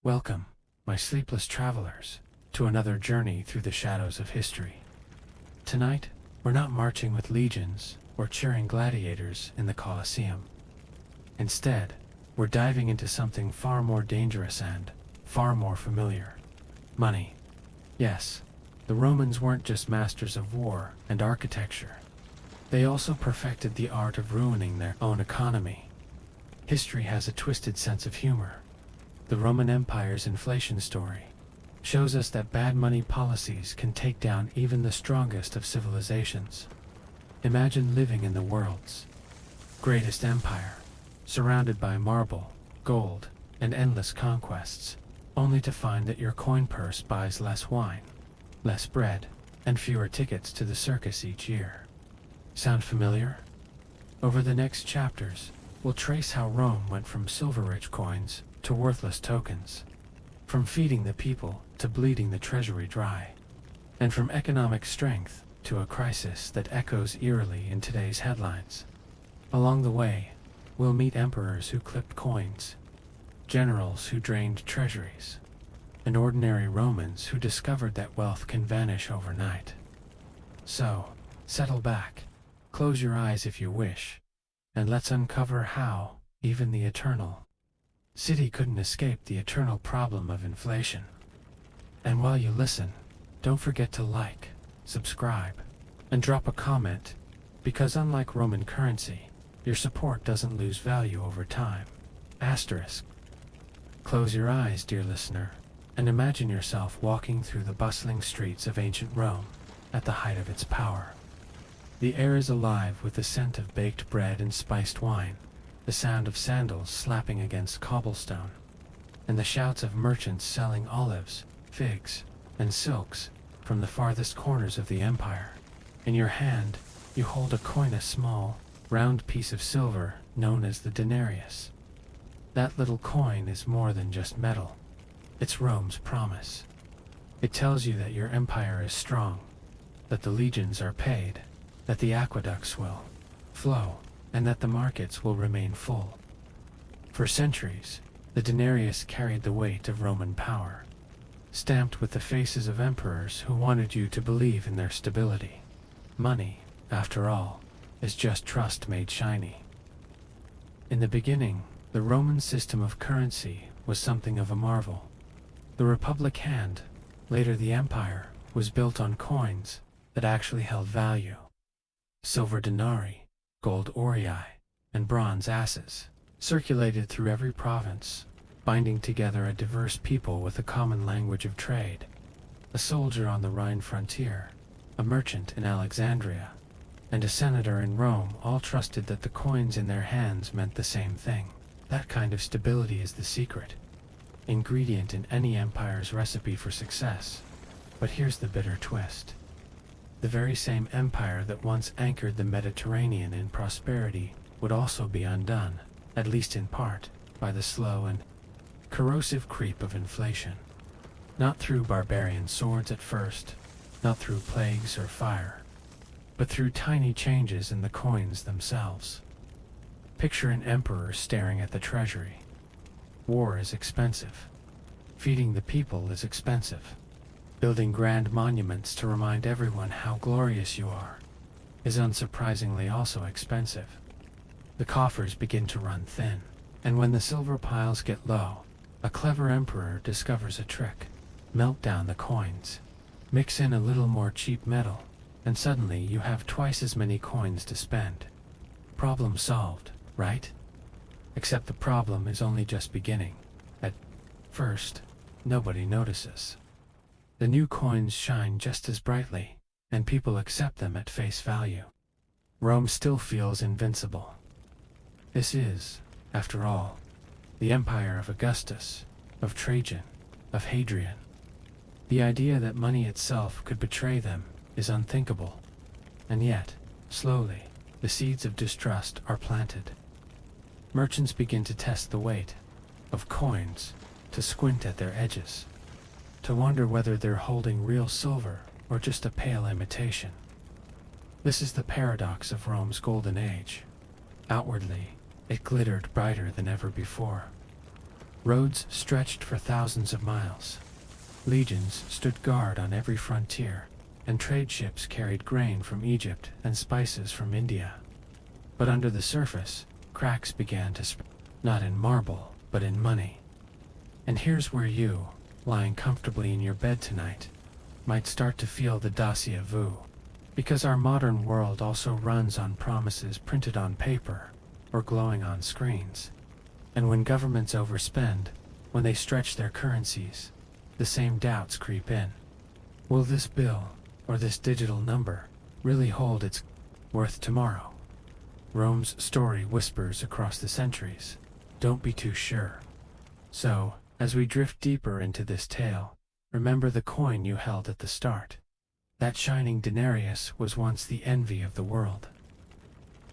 Welcome, my sleepless travelers, to another journey through the shadows of history. Tonight, we're not marching with legions or cheering gladiators in the Colosseum. Instead, we're diving into something far more dangerous and far more familiar. Money. Yes, the Romans weren't just masters of war and architecture. They also perfected the art of ruining their own economy. History has a twisted sense of humor. The Roman Empire's inflation story shows us that bad money policies can take down even the strongest of civilizations. Imagine living in the world's greatest empire, surrounded by marble, gold, and endless conquests, only to find that your coin purse buys less wine, less bread, and fewer tickets to the circus each year. Sound familiar? Over the next chapters, we'll trace how Rome went from silver-rich coins to worthless tokens, from feeding the people to bleeding the treasury dry, and from economic strength to a crisis that echoes eerily in today's headlines. Along the way, we'll meet emperors who clipped coins, generals who drained treasuries, and ordinary Romans who discovered that wealth can vanish overnight. So, settle back, close your eyes if you wish, and let's uncover how even the eternal city couldn't escape the eternal problem of inflation. And while you listen, don't forget to like, subscribe, and drop a comment, because unlike Roman currency, your support doesn't lose value over time. Asterisk. Close your eyes, dear listener, and imagine yourself walking through the bustling streets of ancient Rome at the height of its power. The air is alive with the scent of baked bread and spiced wine, the sound of sandals slapping against cobblestone, and the shouts of merchants selling olives, figs, and silks from the farthest corners of the empire. In your hand, you hold a coin, a small, round piece of silver known as the denarius. That little coin is more than just metal. It's Rome's promise. It tells you that your empire is strong, that the legions are paid, that the aqueducts will flow, and that the markets will remain full. For centuries, the denarius carried the weight of Roman power, stamped with the faces of emperors who wanted you to believe in their stability. Money, after all, is just trust made shiny. In the beginning, the Roman system of currency was something of a marvel. The Republic hand, later the Empire, was built on coins that actually held value. Silver denarii, gold aurei, and bronze asses circulated through every province, binding together a diverse people with a common language of trade. A soldier on the Rhine frontier, a merchant in Alexandria, and a senator in Rome all trusted that the coins in their hands meant the same thing. That kind of stability is the secret ingredient in any empire's recipe for success. But here's the bitter twist. The very same empire that once anchored the Mediterranean in prosperity would also be undone, at least in part, by the slow and corrosive creep of inflation. Not through barbarian swords at first, not through plagues or fire, but through tiny changes in the coins themselves. Picture an emperor staring at the treasury. War is expensive. Feeding the people is expensive. Building grand monuments to remind everyone how glorious you are is unsurprisingly also expensive. The coffers begin to run thin, and when the silver piles get low, a clever emperor discovers a trick. Melt down the coins, mix in a little more cheap metal, and suddenly you have twice as many coins to spend. Problem solved, right? Except the problem is only just beginning. At first, nobody notices. The new coins shine just as brightly, and people accept them at face value. Rome still feels invincible. This is, after all, the empire of Augustus, of Trajan, of Hadrian. The idea that money itself could betray them is unthinkable. And yet, slowly, the seeds of distrust are planted. Merchants begin to test the weight of coins, to squint at their edges, to wonder whether they're holding real silver or just a pale imitation. This is the paradox of Rome's golden age. Outwardly, it glittered brighter than ever before. Roads stretched for thousands of miles. Legions stood guard on every frontier, and trade ships carried grain from Egypt and spices from India. But under the surface, cracks began to spread, not in marble, but in money. And here's where you, lying comfortably in your bed tonight, might start to feel the déjà vu. Because our modern world also runs on promises printed on paper or glowing on screens. And when governments overspend, when they stretch their currencies, the same doubts creep in. Will this bill, or this digital number, really hold its worth tomorrow? Rome's story whispers across the centuries. Don't be too sure. So, as we drift deeper into this tale, remember the coin you held at the start. That shining denarius was once the envy of the world.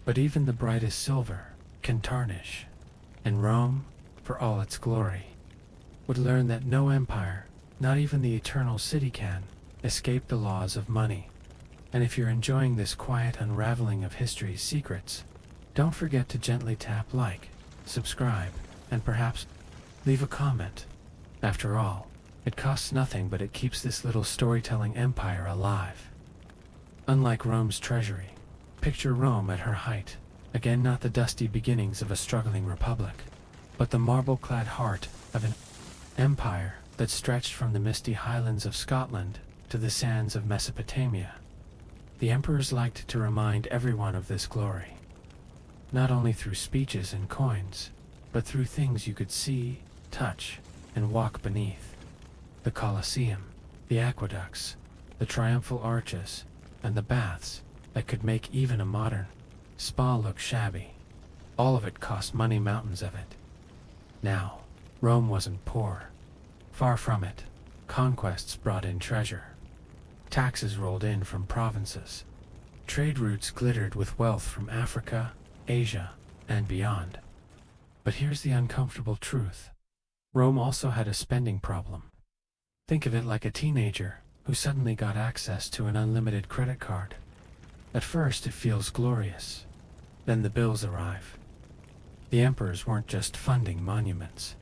But even the brightest silver can tarnish, and Rome, for all its glory, would learn that no empire, not even the eternal city, can escape the laws of money. And if you're enjoying this quiet unraveling of history's secrets, don't forget to gently tap like, subscribe, and perhaps leave a comment. After all, it costs nothing, but it keeps this little storytelling empire alive. Unlike Rome's treasury, picture Rome at her height. Again, not the dusty beginnings of a struggling republic, but the marble-clad heart of an empire that stretched from the misty highlands of Scotland to the sands of Mesopotamia. The emperors liked to remind everyone of this glory, not only through speeches and coins, but through things you could see, touch, and walk beneath. The Colosseum, the aqueducts, the triumphal arches, and the baths that could make even a modern spa look shabby. All of it cost money, mountains of it. Now, Rome wasn't poor. Far from it. Conquests brought in treasure. Taxes rolled in from provinces. Trade routes glittered with wealth from Africa, Asia, and beyond. But here's the uncomfortable truth. Rome also had a spending problem. Think of it like a teenager who suddenly got access to an unlimited credit card. At first it feels glorious. Then the bills arrive. The emperors weren't just funding monuments.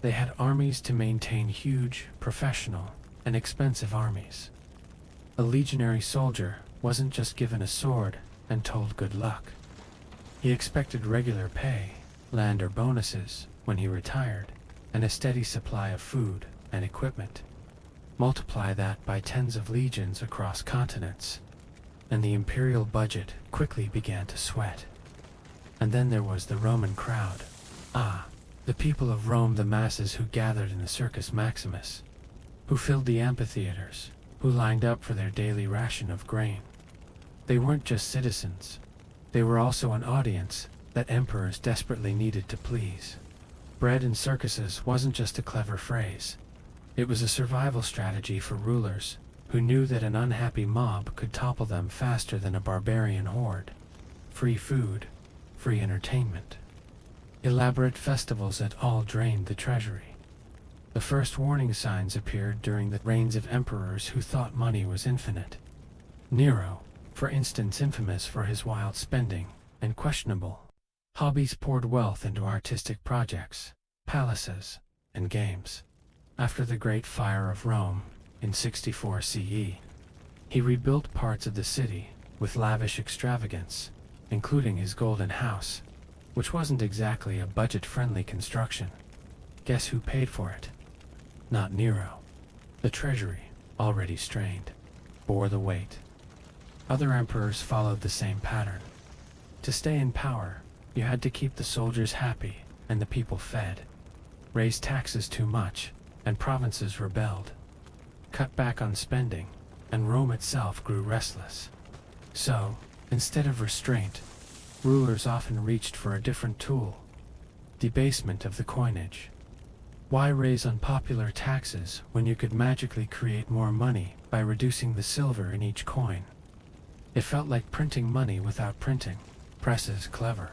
They had armies to maintain, huge, professional, and expensive armies. A legionary soldier wasn't just given a sword and told good luck. He expected regular pay, land or bonuses when he retired, and a steady supply of food and equipment. Multiply that by tens of legions across continents, and the imperial budget quickly began to sweat. And then there was the Roman crowd. The people of Rome, the masses who gathered in the Circus Maximus, who filled the amphitheaters, who lined up for their daily ration of grain. They weren't just citizens. They were also an audience that emperors desperately needed to please. Bread in circuses wasn't just a clever phrase. It was a survival strategy for rulers who knew that an unhappy mob could topple them faster than a barbarian horde. Free food, free entertainment. Elaborate festivals that all drained the treasury. The first warning signs appeared during the reigns of emperors who thought money was infinite. Nero, for instance, infamous for his wild spending and questionable hobbies, poured wealth into artistic projects, palaces, and games. After the Great Fire of Rome, in 64 CE, he rebuilt parts of the city with lavish extravagance, including his golden house, which wasn't exactly a budget-friendly construction. Guess who paid for it? Not Nero. The treasury, already strained, bore the weight. Other emperors followed the same pattern. To stay in power, you had to keep the soldiers happy and the people fed. Raise taxes too much, and provinces rebelled. Cut back on spending, and Rome itself grew restless. So, instead of restraint, rulers often reached for a different tool: debasement of the coinage. Why raise unpopular taxes when you could magically create more money by reducing the silver in each coin? It felt like printing money without printing. Presses clever.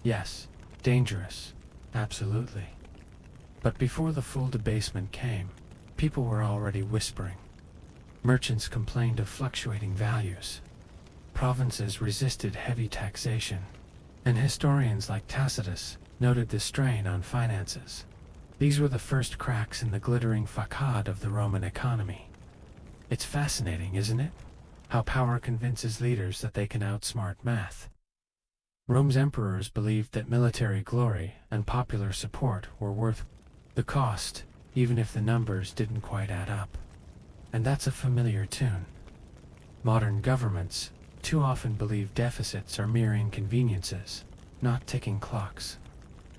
Yes, dangerous. Absolutely. But before the full debasement came, people were already whispering. Merchants complained of fluctuating values. Provinces resisted heavy taxation, and historians like Tacitus noted the strain on finances. These were the first cracks in the glittering facade of the Roman economy. It's fascinating, isn't it? How power convinces leaders that they can outsmart math. Rome's emperors believed that military glory and popular support were worth the cost, even if the numbers didn't quite add up. And that's a familiar tune. Modern governments too often believe deficits are mere inconveniences, not ticking clocks.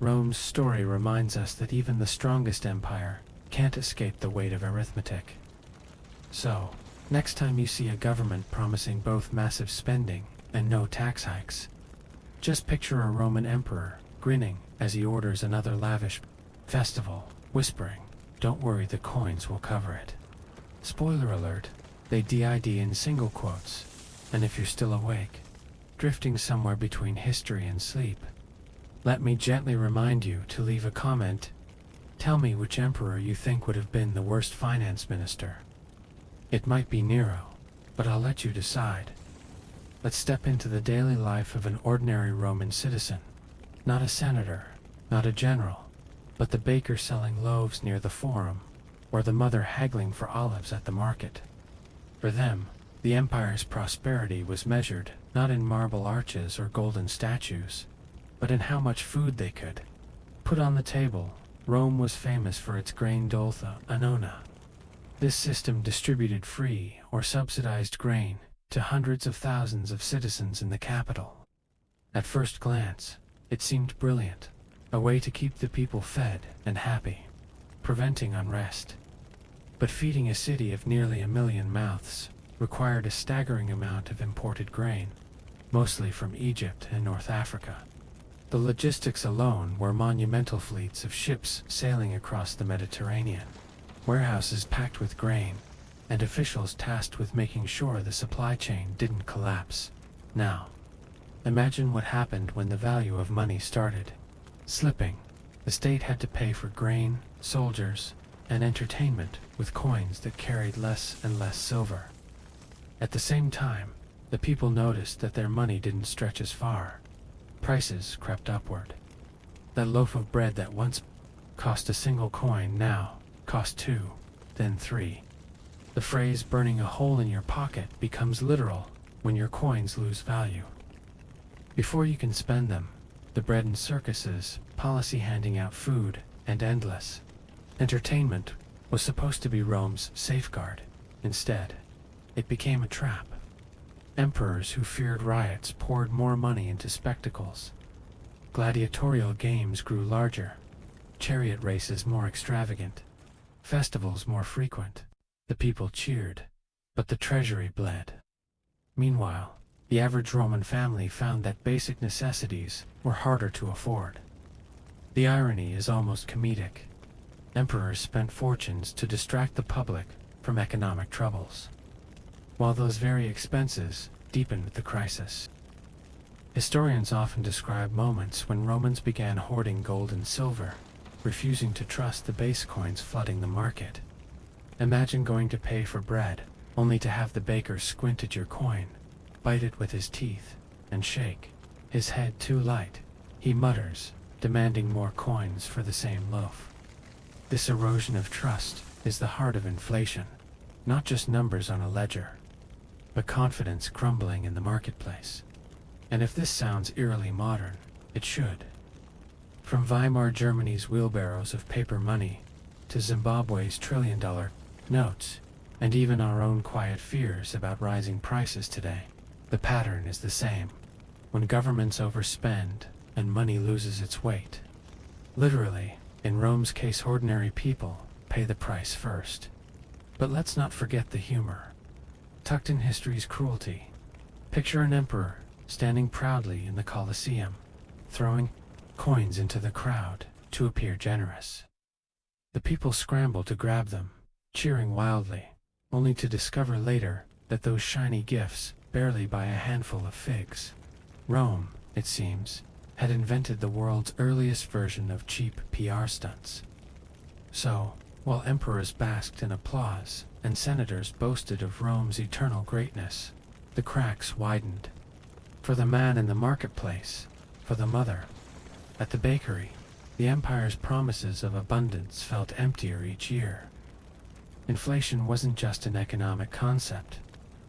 Rome's story reminds us that even the strongest empire can't escape the weight of arithmetic. So, next time you see a government promising both massive spending and no tax hikes, just picture a Roman emperor grinning as he orders another lavish festival, whispering, "Don't worry, the coins will cover it." Spoiler alert, they did in single quotes, and if you're still awake, drifting somewhere between history and sleep, let me gently remind you to leave a comment. Tell me which emperor you think would have been the worst finance minister. It might be Nero, but I'll let you decide. Let's step into the daily life of an ordinary Roman citizen. Not a senator, not a general, but the baker selling loaves near the forum, or the mother haggling for olives at the market. For them, the empire's prosperity was measured not in marble arches or golden statues, but in how much food they could put on the table. Rome was famous for its grain doltha annona. This system distributed free or subsidized grain to hundreds of thousands of citizens in the capital. At first glance, it seemed brilliant, a way to keep the people fed and happy, preventing unrest. But feeding a city of nearly 1 million mouths required a staggering amount of imported grain, mostly from Egypt and North Africa. The logistics alone were monumental fleets of ships sailing across the Mediterranean, warehouses packed with grain, and officials tasked with making sure the supply chain didn't collapse. Now, imagine what happened when the value of money started slipping. The state had to pay for grain, soldiers, and entertainment with coins that carried less and less silver. At the same time, the people noticed that their money didn't stretch as far. Prices crept upward. That loaf of bread that once cost a single coin now cost 2, then 3. The phrase "burning a hole in your pocket" becomes literal when your coins lose value. Before you can spend them, the bread and circuses, policy handing out food, and endless entertainment was supposed to be Rome's safeguard. Instead, it became a trap. Emperors who feared riots poured more money into spectacles. Gladiatorial games grew larger, chariot races more extravagant, festivals more frequent. The people cheered, but the treasury bled. Meanwhile, the average Roman family found that basic necessities were harder to afford. The irony is almost comedic. Emperors spent fortunes to distract the public from economic troubles, while those very expenses deepened the crisis. Historians often describe moments when Romans began hoarding gold and silver, refusing to trust the base coins flooding the market. Imagine going to pay for bread, only to have the baker squint at your coin, bite it with his teeth, and shake his head too light. He mutters, demanding more coins for the same loaf. This erosion of trust is the heart of inflation, not just numbers on a ledger, but confidence crumbling in the marketplace. And if this sounds eerily modern, it should. From Weimar Germany's wheelbarrows of paper money, to Zimbabwe's trillion-dollar notes, and even our own quiet fears about rising prices today, the pattern is the same. When governments overspend and money loses its weight. Literally, in Rome's case, ordinary people pay the price first. But let's not forget the humor. Tucked in history's cruelty, picture an emperor standing proudly in the Colosseum, throwing coins into the crowd to appear generous. The people scramble to grab them, cheering wildly, only to discover later that those shiny gifts barely buy a handful of figs. Rome, it seems, had invented the world's earliest version of cheap PR stunts. So, while emperors basked in applause and senators boasted of Rome's eternal greatness, the cracks widened. For the man in the marketplace, for the mother at the bakery, the empire's promises of abundance felt emptier each year. Inflation wasn't just an economic concept.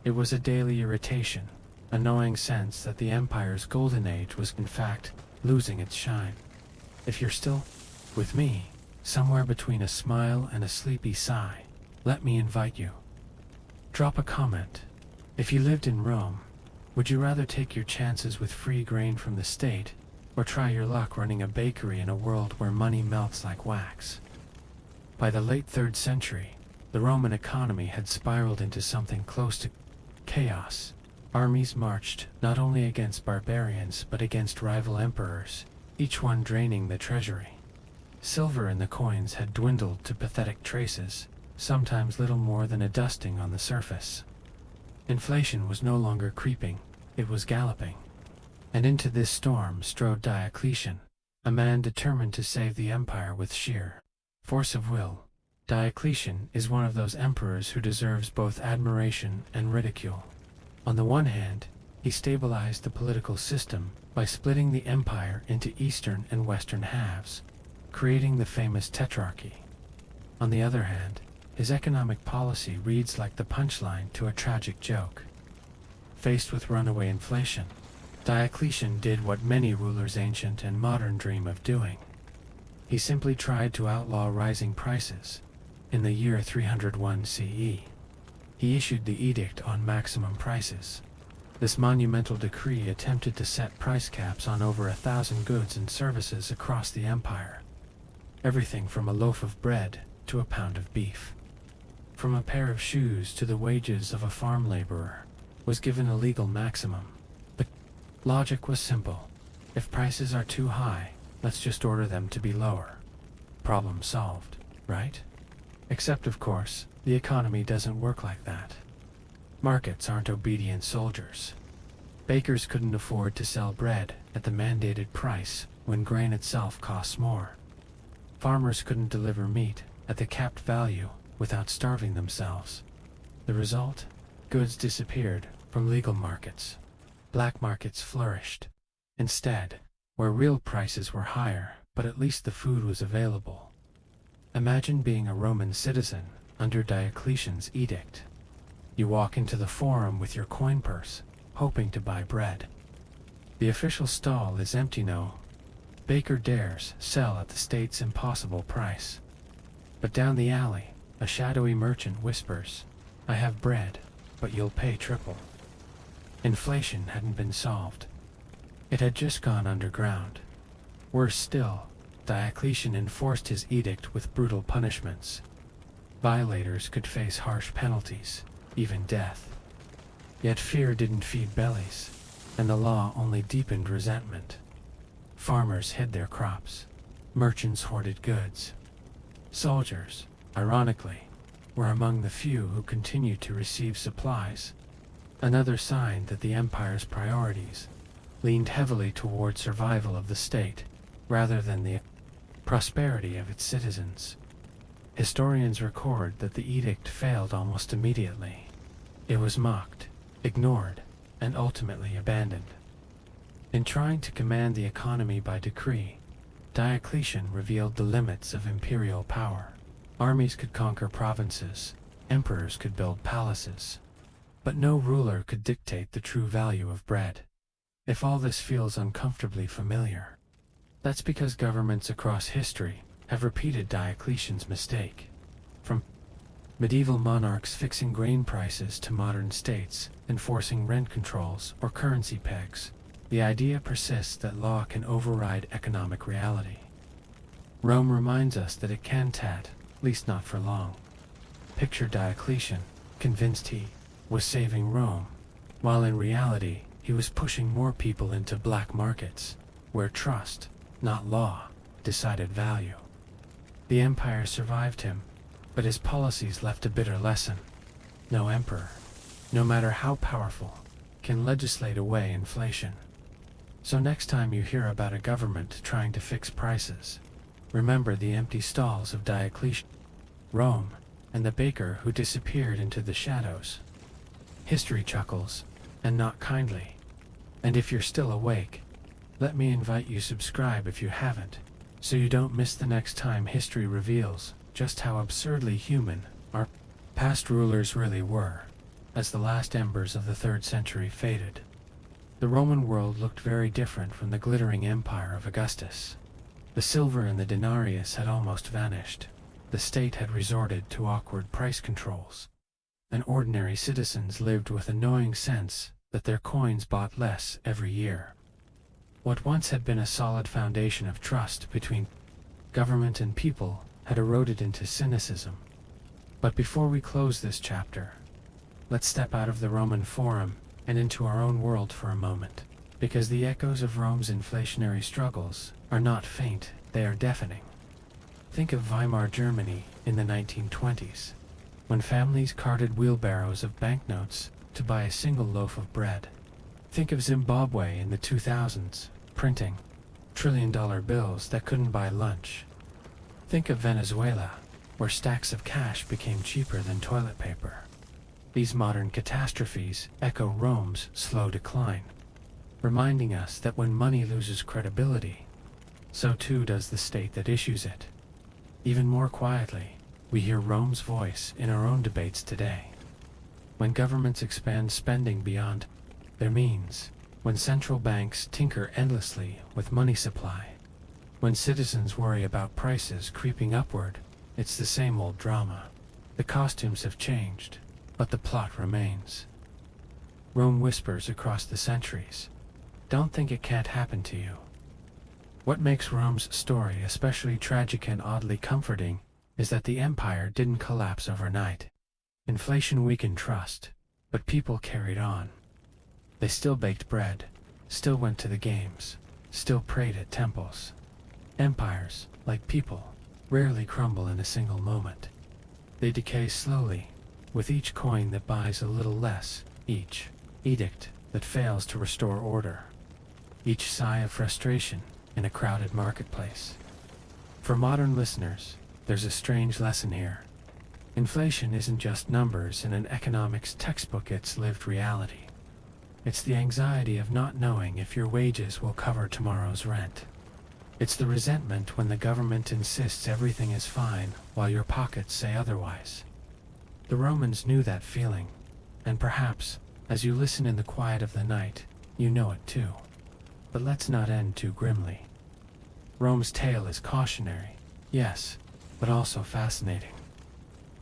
It was a daily irritation, a gnawing sense that the empire's golden age was in fact losing its shine. If you're still with me, somewhere between a smile and a sleepy sigh, let me invite you. Drop a comment. If you lived in Rome, would you rather take your chances with free grain from the state, or try your luck running a bakery in a world where money melts like wax? By the late 3rd century, the Roman economy had spiraled into something close to chaos. Armies marched not only against barbarians but against rival emperors, each one draining the treasury. Silver in the coins had dwindled to pathetic traces, sometimes little more than a dusting on the surface. Inflation was no longer creeping, it was galloping. And into this storm strode Diocletian, a man determined to save the empire with sheer force of will. Diocletian is one of those emperors who deserves both admiration and ridicule. On the one hand, he stabilized the political system by splitting the empire into eastern and western halves, creating the famous tetrarchy. On the other hand, his economic policy reads like the punchline to a tragic joke. Faced with runaway inflation, Diocletian did what many rulers ancient and modern dream of doing. He simply tried to outlaw rising prices. In the year 301 CE, he issued the Edict on Maximum Prices. This monumental decree attempted to set price caps on over 1,000 goods and services across the empire. Everything from a loaf of bread to a pound of beef, from a pair of shoes to the wages of a farm laborer, was given a legal maximum. The logic was simple. If prices are too high, let's just order them to be lower. Problem solved, right? Except, of course, the economy doesn't work like that. Markets aren't obedient soldiers. Bakers couldn't afford to sell bread at the mandated price when grain itself costs more. Farmers couldn't deliver meat at the capped value without starving themselves. The result? Goods disappeared from legal markets. Black markets flourished. Instead, where real prices were higher, but at least the food was available. Imagine being a Roman citizen under Diocletian's edict. You walk into the forum with your coin purse, hoping to buy bread. The official stall is empty. No baker dares sell at the state's impossible price. But down the alley, a shadowy merchant whispers, "I have bread, but you'll pay triple." Inflation hadn't been solved. It had just gone underground. Worse still, Diocletian enforced his edict with brutal punishments. Violators could face harsh penalties, even death. Yet fear didn't feed bellies, and the law only deepened resentment. Farmers hid their crops. Merchants hoarded goods. Soldiers, ironically, were among the few who continued to receive supplies. Another sign that the empire's priorities leaned heavily toward survival of the state rather than the prosperity of its citizens. Historians record that the edict failed almost immediately. It was mocked, ignored, and ultimately abandoned. In trying to command the economy by decree, Diocletian revealed the limits of imperial power. Armies could conquer provinces, emperors could build palaces, but no ruler could dictate the true value of bread. If all this feels uncomfortably familiar, that's because governments across history have repeated Diocletian's mistake. From medieval monarchs fixing grain prices to modern states enforcing rent controls or currency pegs, the idea persists that law can override economic reality. Rome reminds us that it can't, at least not for long. Picture Diocletian, convinced he was saving Rome, while in reality he was pushing more people into black markets, where trust, not law, decided value. The empire survived him, but his policies left a bitter lesson. No emperor, no matter how powerful, can legislate away inflation. So next time you hear about a government trying to fix prices, remember the empty stalls of Diocletian, Rome, and the baker who disappeared into the shadows. History chuckles, and not kindly. And if you're still awake, let me invite you subscribe if you haven't, so you don't miss the next time history reveals just how absurdly human our past rulers really were. As the last embers of the 3rd century faded, the Roman world looked very different from the glittering empire of Augustus. The silver and the denarius had almost vanished. The state had resorted to awkward price controls, and ordinary citizens lived with a gnawing sense that their coins bought less every year. What once had been a solid foundation of trust between government and people had eroded into cynicism. But before we close this chapter, let's step out of the Roman Forum and into our own world for a moment, because the echoes of Rome's inflationary struggles are not faint, they are deafening. Think of Weimar Germany in the 1920s, when families carted wheelbarrows of banknotes to buy a single loaf of bread. Think of Zimbabwe in the 2000s, printing trillion-dollar bills that couldn't buy lunch. Think of Venezuela, where stacks of cash became cheaper than toilet paper. These modern catastrophes echo Rome's slow decline, reminding us that when money loses credibility, so too does the state that issues it. Even more quietly, we hear Rome's voice in our own debates today. When governments expand spending beyond their means, when central banks tinker endlessly with money supply, when citizens worry about prices creeping upward, it's the same old drama. The costumes have changed, but the plot remains. Rome whispers across the centuries, "Don't think it can't happen to you." What makes Rome's story especially tragic and oddly comforting is that the empire didn't collapse overnight. Inflation weakened trust, but people carried on. They still baked bread, still went to the games, still prayed at temples. Empires, like people, rarely crumble in a single moment. They decay slowly, with each coin that buys a little less, each edict that fails to restore order, each sigh of frustration in a crowded marketplace. For modern listeners, there's a strange lesson here. Inflation isn't just numbers in an economics textbook, it's lived reality. It's the anxiety of not knowing if your wages will cover tomorrow's rent. It's the resentment when the government insists everything is fine while your pockets say otherwise. The Romans knew that feeling, and perhaps, as you listen in the quiet of the night, you know it too. But let's not end too grimly. Rome's tale is cautionary, yes, but also fascinating.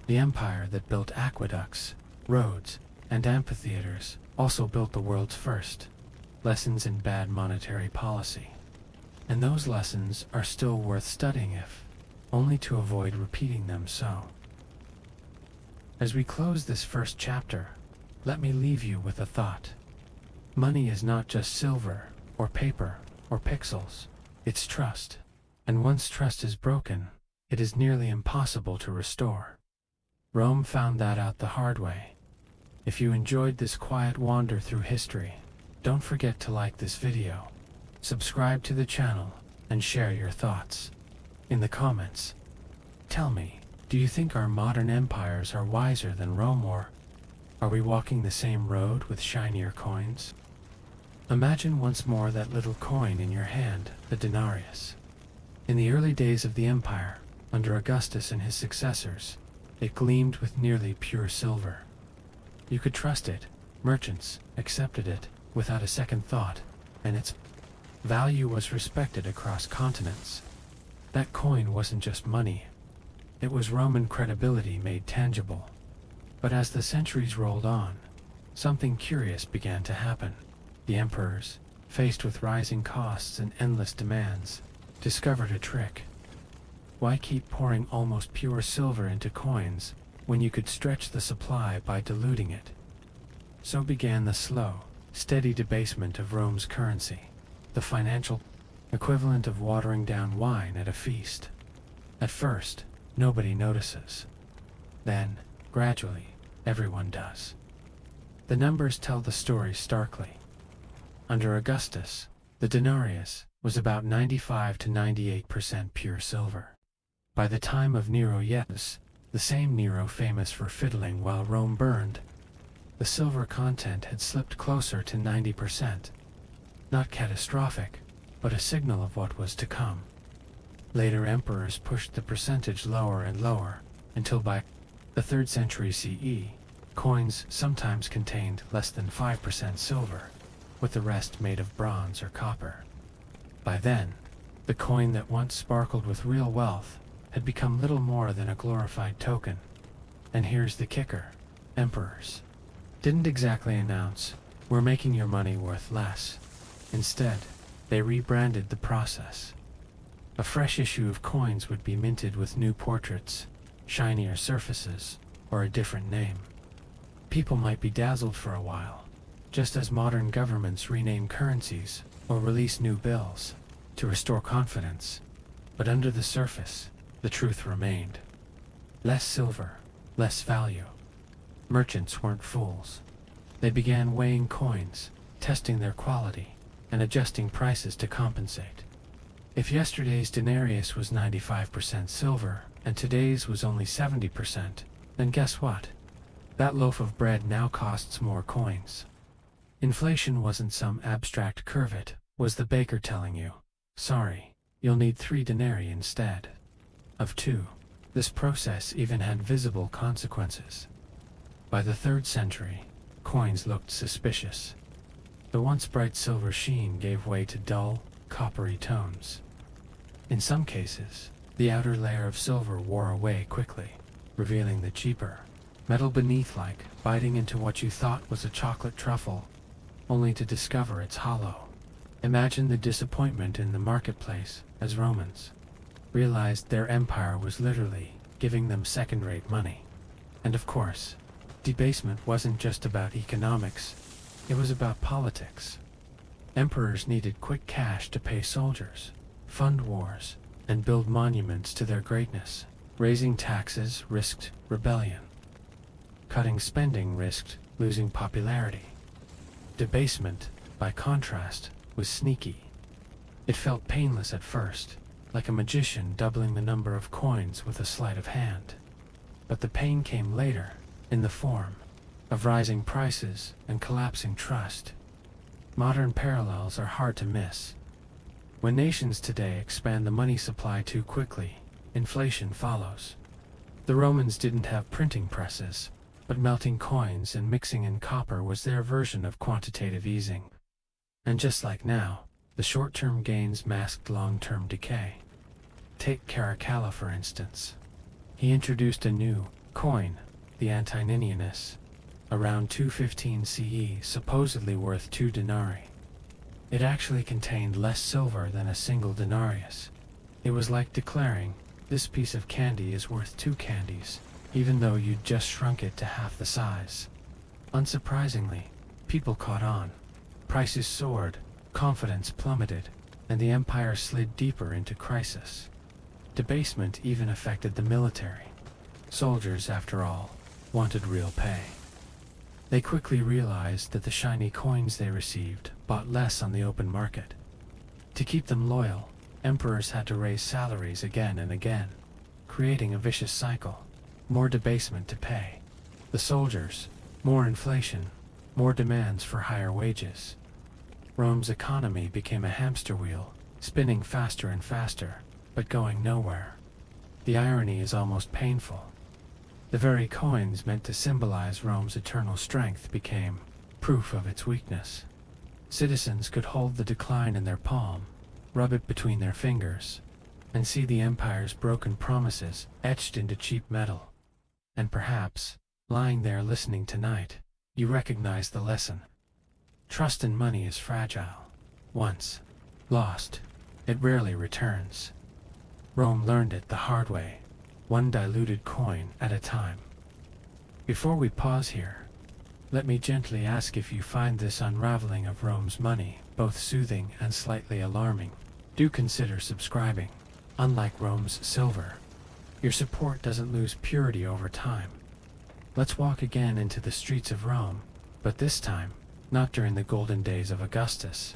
The empire that built aqueducts, roads, and amphitheaters also built the world's first lessons in bad monetary policy. And those lessons are still worth studying, if only to avoid repeating them. So, as we close this first chapter, let me leave you with a thought. Money is not just silver, or paper, or pixels. It's trust. And once trust is broken, it is nearly impossible to restore. Rome found that out the hard way. If you enjoyed this quiet wander through history, don't forget to like this video, subscribe to the channel, and share your thoughts in the comments. Tell me, do you think our modern empires are wiser than Rome, or are we walking the same road with shinier coins? Imagine once more that little coin in your hand, the denarius. In the early days of the empire, under Augustus and his successors, it gleamed with nearly pure silver. You could trust it, merchants accepted it without a second thought, and its value was respected across continents. That coin wasn't just money, it was Roman credibility made tangible. But as the centuries rolled on, something curious began to happen. The emperors, faced with rising costs and endless demands, discovered a trick. Why keep pouring almost pure silver into coins when you could stretch the supply by diluting it? So began the slow, steady debasement of Rome's currency, the financial equivalent of watering down wine at a feast. At first, nobody notices. Then, gradually, everyone does. The numbers tell the story starkly. Under Augustus, the denarius was about 95 to 98% pure silver. By the time of Nero, yes, the same Nero famous for fiddling while Rome burned, the silver content had slipped closer to 90%. Not catastrophic, but a signal of what was to come. Later emperors pushed the percentage lower and lower, until by the 3rd century CE, coins sometimes contained less than 5% silver, with the rest made of bronze or copper. By then, the coin that once sparkled with real wealth had become little more than a glorified token. And here's the kicker: emperors didn't exactly announce, "We're making your money worth less." Instead, they rebranded the process. A fresh issue of coins would be minted with new portraits, shinier surfaces, or a different name. People might be dazzled for a while, just as modern governments rename currencies or release new bills to restore confidence. But under the surface, the truth remained. Less silver, less value. Merchants weren't fools. They began weighing coins, testing their quality, and adjusting prices to compensate. If yesterday's denarius was 95% silver and today's was only 70%, then guess what? That loaf of bread now costs more coins. Inflation wasn't some abstract curve, it was the baker telling you, "Sorry, you'll need 3 denarii instead of 2. This process even had visible consequences. By the 3rd century, coins looked suspicious. The once bright silver sheen gave way to dull, coppery tones. In some cases, the outer layer of silver wore away quickly, revealing the cheaper metal beneath, like biting into what you thought was a chocolate truffle, only to discover it's hollow. Imagine the disappointment in the marketplace as Romans realized their empire was literally giving them second-rate money. And of course, debasement wasn't just about economics, it was about politics. Emperors needed quick cash to pay soldiers, fund wars, and build monuments to their greatness. Raising taxes risked rebellion. Cutting spending risked losing popularity. Debasement, by contrast, was sneaky. It felt painless at first, like a magician doubling the number of coins with a sleight of hand. But the pain came later, in the form of rising prices and collapsing trust. Modern parallels are hard to miss. When nations today expand the money supply too quickly, inflation follows. The Romans didn't have printing presses, but melting coins and mixing in copper was their version of quantitative easing. And just like now, the short-term gains masked long-term decay. Take Caracalla for instance. He introduced a new coin, the antininianus, around 215 CE, supposedly worth 2 denarii. It actually contained less silver than a single denarius. It was like declaring, "This piece of candy is worth 2 candies, even though you'd just shrunk it to half the size." Unsurprisingly, people caught on. Prices soared, confidence plummeted, and the empire slid deeper into crisis. Debasement even affected the military. Soldiers, after all, wanted real pay. They quickly realized that the shiny coins they received bought less on the open market. To keep them loyal, emperors had to raise salaries again and again, creating a vicious cycle. More debasement to pay. The soldiers, more inflation, more demands for higher wages. Rome's economy became a hamster wheel, spinning faster and faster, but going nowhere. The irony is almost painful. The very coins meant to symbolize Rome's eternal strength became proof of its weakness. Citizens could hold the decline in their palm, rub it between their fingers, and see the empire's broken promises etched into cheap metal. And perhaps, lying there listening tonight, you recognize the lesson. Trust in money is fragile. Once lost, it rarely returns. Rome learned it the hard way, one diluted coin at a time. Before we pause here, let me gently ask if you find this unraveling of Rome's money both soothing and slightly alarming. Do consider subscribing. Unlike Rome's silver, your support doesn't lose purity over time. Let's walk again into the streets of Rome, but this time, not during the golden days of Augustus.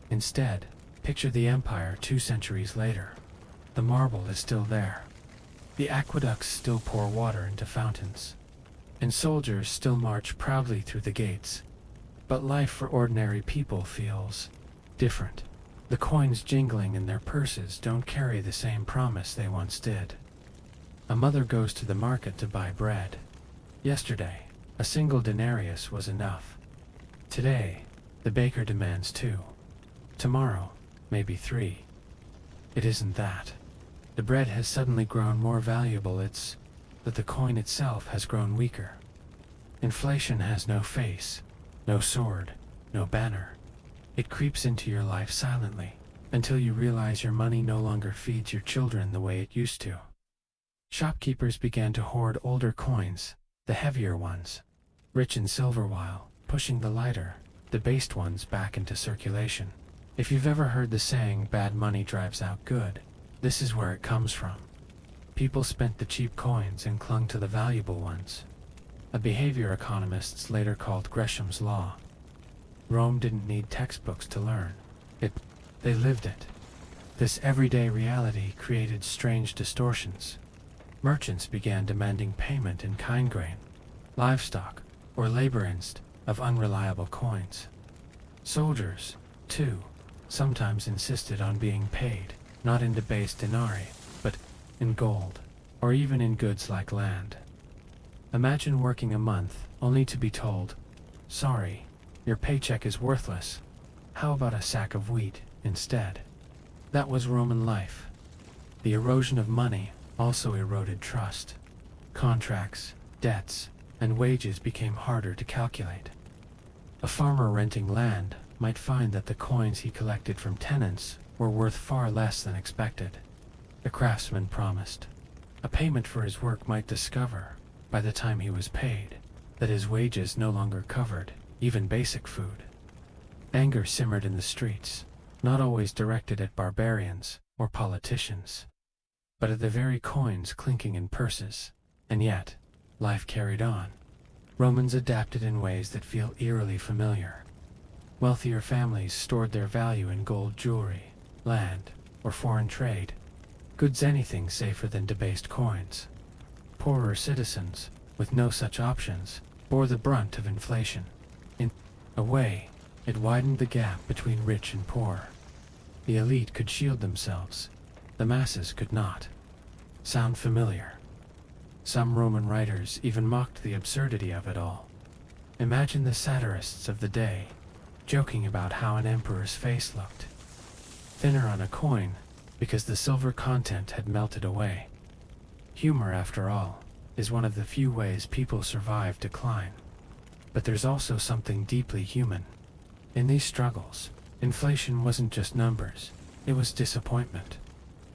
Instead, picture the empire 2 centuries later. The marble is still there. The aqueducts still pour water into fountains. And soldiers still march proudly through the gates. But life for ordinary people feels different. The coins jingling in their purses don't carry the same promise they once did. A mother goes to the market to buy bread. Yesterday, a single denarius was enough. Today, the baker demands 2. Tomorrow, maybe 3. It isn't that. The bread has suddenly grown more valuable, it's that the coin itself has grown weaker. Inflation has no face, no sword, no banner. It creeps into your life silently, until you realize your money no longer feeds your children the way it used to. Shopkeepers began to hoard older coins, the heavier ones, rich in silver, while pushing the lighter, debased ones back into circulation. If you've ever heard the saying, bad money drives out good, this is where it comes from. People spent the cheap coins and clung to the valuable ones. A behavior economists later called Gresham's Law. Rome didn't need textbooks to learn it. They lived it. This everyday reality created strange distortions. Merchants began demanding payment in kind grain, livestock, or labor instead of unreliable coins. Soldiers, too, sometimes insisted on being paid, not in debased denarii, but in gold, or even in goods like land. Imagine working a month only to be told, sorry, your paycheck is worthless. How about a sack of wheat instead? That was Roman life. The erosion of money also eroded trust. Contracts, debts, and wages became harder to calculate. A farmer renting land might find that the coins he collected from tenants were worth far less than expected. A craftsman promised a payment for his work might discover, by the time he was paid, that his wages no longer covered even basic food. Anger simmered in the streets, not always directed at barbarians or politicians, but at the very coins clinking in purses. And yet, life carried on. Romans adapted in ways that feel eerily familiar. Wealthier families stored their value in gold jewelry, land, or foreign trade, goods anything safer than debased coins. Poorer citizens, with no such options, bore the brunt of inflation. In a way, it widened the gap between rich and poor. The elite could shield themselves, the masses could not. Sound familiar? Some Roman writers even mocked the absurdity of it all. Imagine the satirists of the day, joking about how an emperor's face looked thinner on a coin because the silver content had melted away. Humor, after all, is one of the few ways people survive decline. But there's also something deeply human. In these struggles, inflation wasn't just numbers, it was disappointment.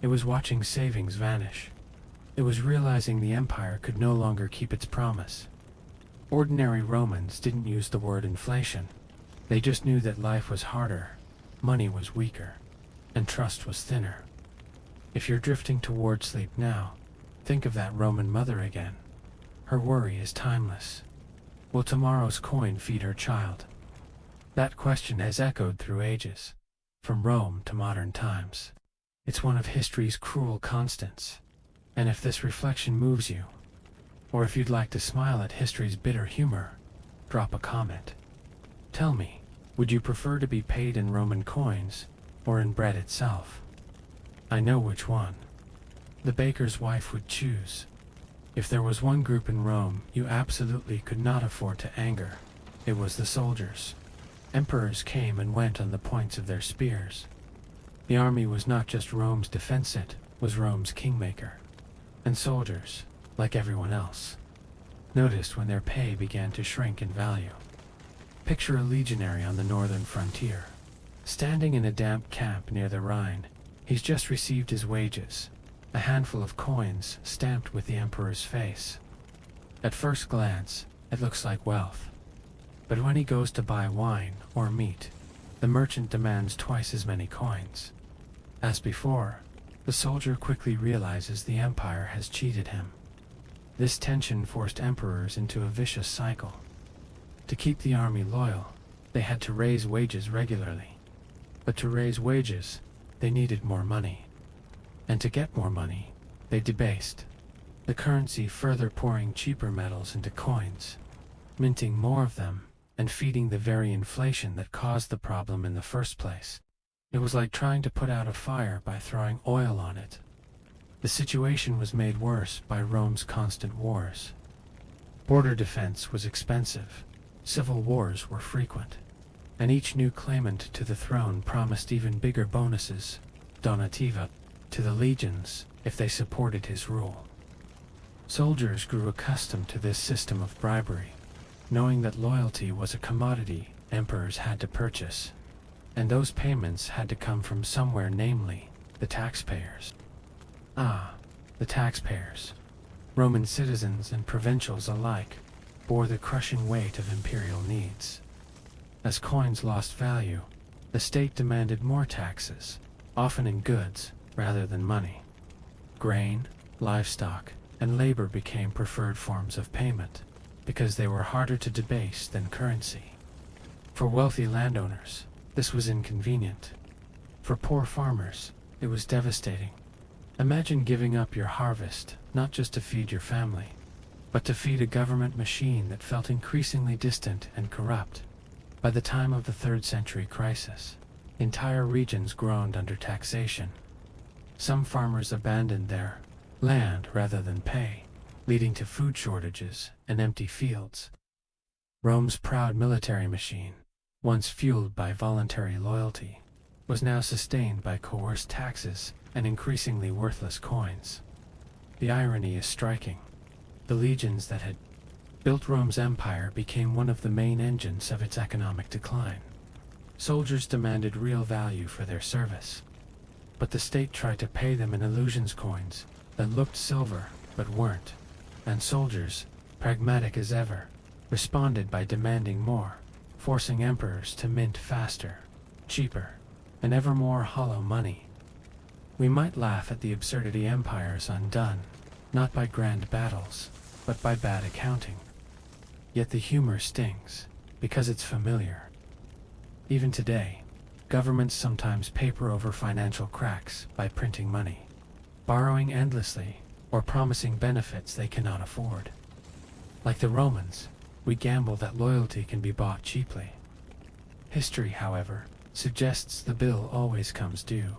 It was watching savings vanish. It was realizing the empire could no longer keep its promise. Ordinary Romans didn't use the word inflation. They just knew that life was harder, money was weaker, and trust was thinner. If you're drifting toward sleep now, think of that Roman mother again. Her worry is timeless. Will tomorrow's coin feed her child? That question has echoed through ages, from Rome to modern times. It's one of history's cruel constants. And if this reflection moves you, or if you'd like to smile at history's bitter humor, drop a comment. Tell me, would you prefer to be paid in Roman coins or in bread itself? I know which one. The baker's wife would choose. If there was one group in Rome you absolutely could not afford to anger, it was the soldiers. Emperors came and went on the points of their spears. The army was not just Rome's defense, it was Rome's kingmaker. And soldiers, like everyone else, noticed when their pay began to shrink in value. Picture a legionary on the northern frontier, standing in a damp camp near the Rhine. He's just received his wages, a handful of coins stamped with the emperor's face. At first glance, it looks like wealth. But when he goes to buy wine or meat, the merchant demands twice as many coins. As before, the soldier quickly realizes the empire has cheated him. This tension forced emperors into a vicious cycle. To keep the army loyal, they had to raise wages regularly. But to raise wages, they needed more money. And to get more money, they debased the currency, further pouring cheaper metals into coins, minting more of them, and feeding the very inflation that caused the problem in the first place. It was like trying to put out a fire by throwing oil on it. The situation was made worse by Rome's constant wars. Border defense was expensive, civil wars were frequent, and each new claimant to the throne promised even bigger bonuses, donativa, to the legions if they supported his rule. Soldiers grew accustomed to this system of bribery, knowing that loyalty was a commodity emperors had to purchase, and those payments had to come from somewhere, namely, the taxpayers. Ah, the taxpayers, Roman citizens and provincials alike, bore the crushing weight of imperial needs. As coins lost value, the state demanded more taxes, often in goods rather than money. Grain, livestock, and labor became preferred forms of payment, because they were harder to debase than currency. For wealthy landowners, this was inconvenient. For poor farmers, it was devastating. Imagine giving up your harvest, not just to feed your family, but to feed a government machine that felt increasingly distant and corrupt. By the time of the 3rd century crisis, entire regions groaned under taxation. Some farmers abandoned their land rather than pay, leading to food shortages and empty fields. Rome's proud military machine, once fueled by voluntary loyalty, was now sustained by coerced taxes and increasingly worthless coins. The irony is striking. The legions that had built Rome's empire became one of the main engines of its economic decline. Soldiers demanded real value for their service, but the state tried to pay them in illusions coins that looked silver but weren't, and soldiers, pragmatic as ever, responded by demanding more, forcing emperors to mint faster, cheaper, and ever more hollow money. We might laugh at the absurdity empires undone, not by grand battles, but by bad accounting. Yet the humor stings, because it's familiar. Even today, governments sometimes paper over financial cracks by printing money, borrowing endlessly, or promising benefits they cannot afford. Like the Romans, we gamble that loyalty can be bought cheaply. History, however, suggests the bill always comes due.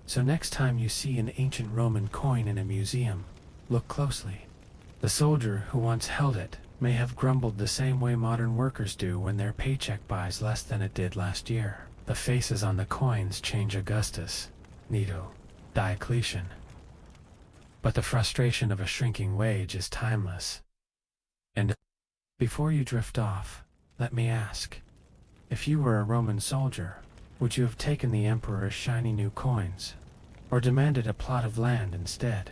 So next time you see an ancient Roman coin in a museum, look closely. The soldier who once held it may have grumbled the same way modern workers do when their paycheck buys less than it did last year. The faces on the coins change Augustus, Nero, Diocletian. But the frustration of a shrinking wage is timeless. And before you drift off, let me ask, if you were a Roman soldier, would you have taken the emperor's shiny new coins, or demanded a plot of land instead?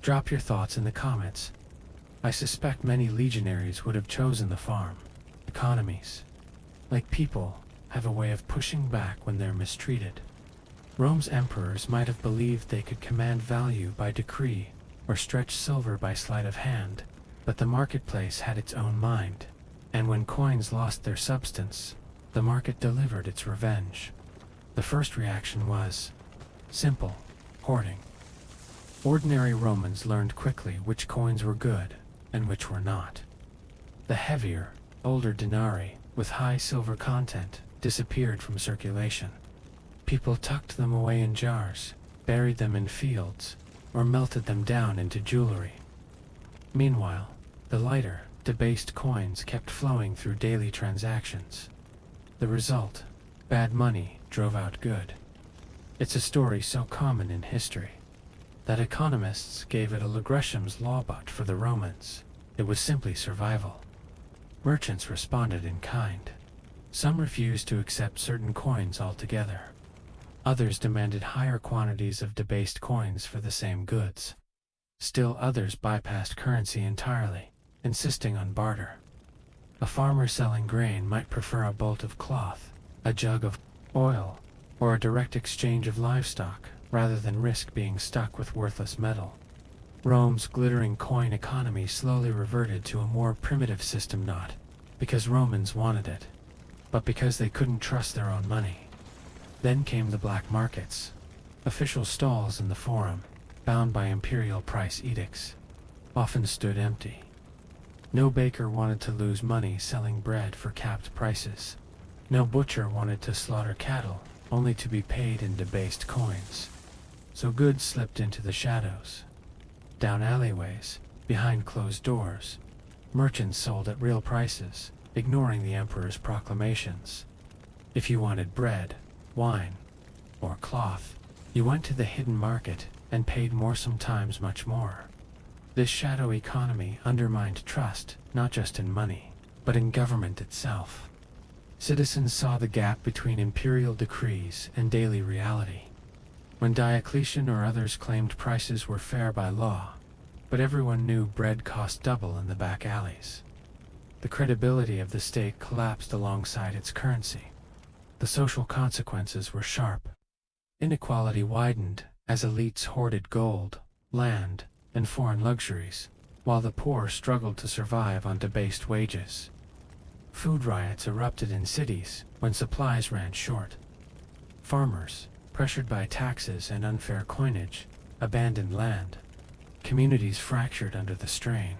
Drop your thoughts in the comments. I suspect many legionaries would have chosen the farm. Economies, like people, have a way of pushing back when they're mistreated. Rome's emperors might have believed they could command value by decree or stretch silver by sleight of hand, but the marketplace had its own mind, and when coins lost their substance, the market delivered its revenge. The first reaction was simple: hoarding. Ordinary Romans learned quickly which coins were good and which were not. The heavier, older denarii with high silver content disappeared from circulation. People tucked them away in jars, buried them in fields, or melted them down into jewelry. Meanwhile, the lighter, debased coins kept flowing through daily transactions. The result: bad money drove out good. It's a story so common in history that economists gave it a Legresham's law, but for the Romans, it was simply survival. Merchants responded in kind. Some refused to accept certain coins altogether. Others demanded higher quantities of debased coins for the same goods. Still others bypassed currency entirely, insisting on barter. A farmer selling grain might prefer a bolt of cloth, a jug of oil, or a direct exchange of livestock, rather than risk being stuck with worthless metal. Rome's glittering coin economy slowly reverted to a more primitive system, not because Romans wanted it, but because they couldn't trust their own money. Then came the black markets, official stalls in the forum, bound by imperial price edicts, often stood empty. No baker wanted to lose money selling bread for capped prices. No butcher wanted to slaughter cattle only to be paid in debased coins. So goods slipped into the shadows. Down alleyways, behind closed doors, merchants sold at real prices, ignoring the emperor's proclamations. If you wanted bread, wine, or cloth, you went to the hidden market and paid more, sometimes much more. This shadow economy undermined trust, not just in money, but in government itself. Citizens saw the gap between imperial decrees and daily reality. When Diocletian or others claimed prices were fair by law, but everyone knew bread cost double in the back alleys. The credibility of the state collapsed alongside its currency. The social consequences were sharp. Inequality widened as elites hoarded gold, land, and foreign luxuries, while the poor struggled to survive on debased wages. Food riots erupted in cities when supplies ran short. Farmers, pressured by taxes and unfair coinage, abandoned land. Communities fractured under the strain.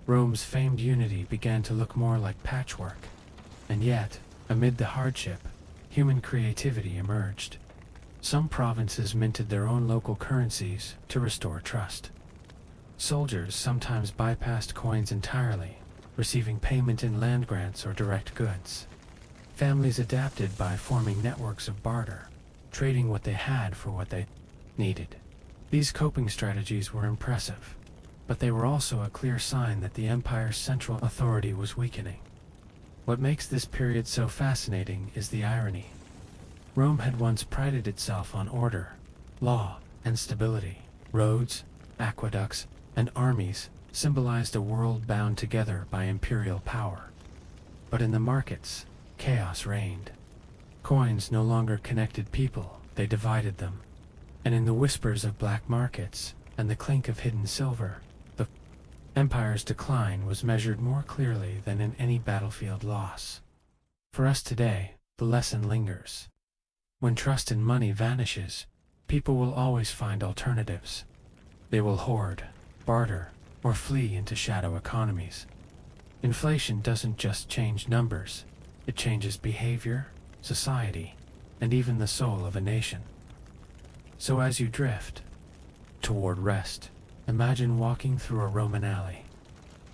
Rome's famed unity began to look more like patchwork. And yet, amid the hardship, human creativity emerged. Some provinces minted their own local currencies to restore trust. Soldiers sometimes bypassed coins entirely, receiving payment in land grants or direct goods. Families adapted by forming networks of barter, trading what they had for what they needed. These coping strategies were impressive, but they were also a clear sign that the empire's central authority was weakening. What makes this period so fascinating is the irony. Rome had once prided itself on order, law, and stability. Roads, aqueducts, and armies symbolized a world bound together by imperial power. But in the markets, chaos reigned. Coins no longer connected people, they divided them. And in the whispers of black markets and the clink of hidden silver, the empire's decline was measured more clearly than in any battlefield loss. For us today, the lesson lingers. When trust in money vanishes, people will always find alternatives. They will hoard, barter, or flee into shadow economies. Inflation doesn't just change numbers, it changes behavior, society, and even the soul of a nation. So as you drift toward rest, imagine walking through a Roman alley,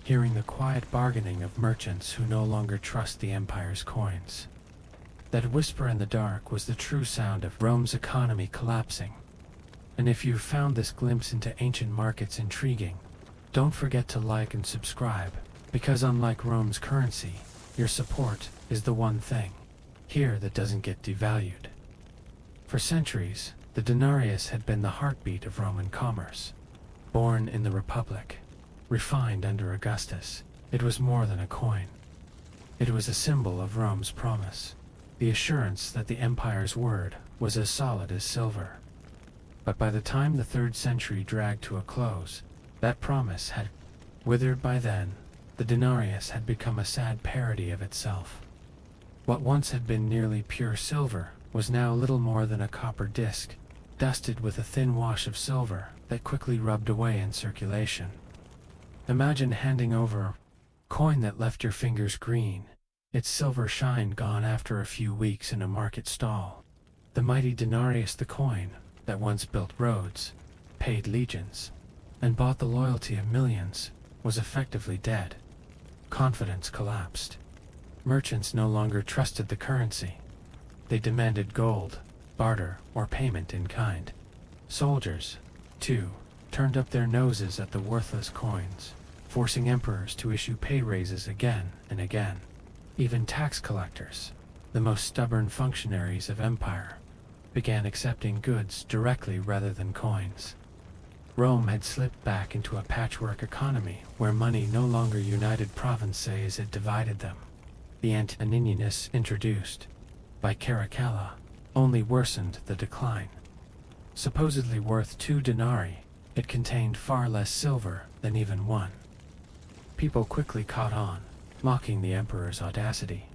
hearing the quiet bargaining of merchants who no longer trust the empire's coins. That whisper in the dark was the true sound of Rome's economy collapsing. And if you found this glimpse into ancient markets intriguing, don't forget to like and subscribe, because unlike Rome's currency, your support is the one thing here that doesn't get devalued. For centuries, the denarius had been the heartbeat of Roman commerce. Born in the Republic, refined under Augustus, it was more than a coin. It was a symbol of Rome's promise, the assurance that the empire's word was as solid as silver. But by the time the 3rd century dragged to a close, that promise had withered. By then, the denarius had become a sad parody of itself. What once had been nearly pure silver was now little more than a copper disc, dusted with a thin wash of silver that quickly rubbed away in circulation. Imagine handing over a coin that left your fingers green, its silver shine gone after a few weeks in a market stall. The mighty denarius, the coin that once built roads, paid legions, and bought the loyalty of millions, was effectively dead. Confidence collapsed. Merchants no longer trusted the currency. They demanded gold, barter, or payment in kind. Soldiers, too, turned up their noses at the worthless coins, forcing emperors to issue pay raises again and again. Even tax collectors, the most stubborn functionaries of empire, began accepting goods directly rather than coins. Rome had slipped back into a patchwork economy where money no longer united provinces, it divided them. The antininess introduced by Caracalla only worsened the decline. Supposedly worth 2 denarii, it contained far less silver than even one. People quickly caught on, mocking the emperor's audacity.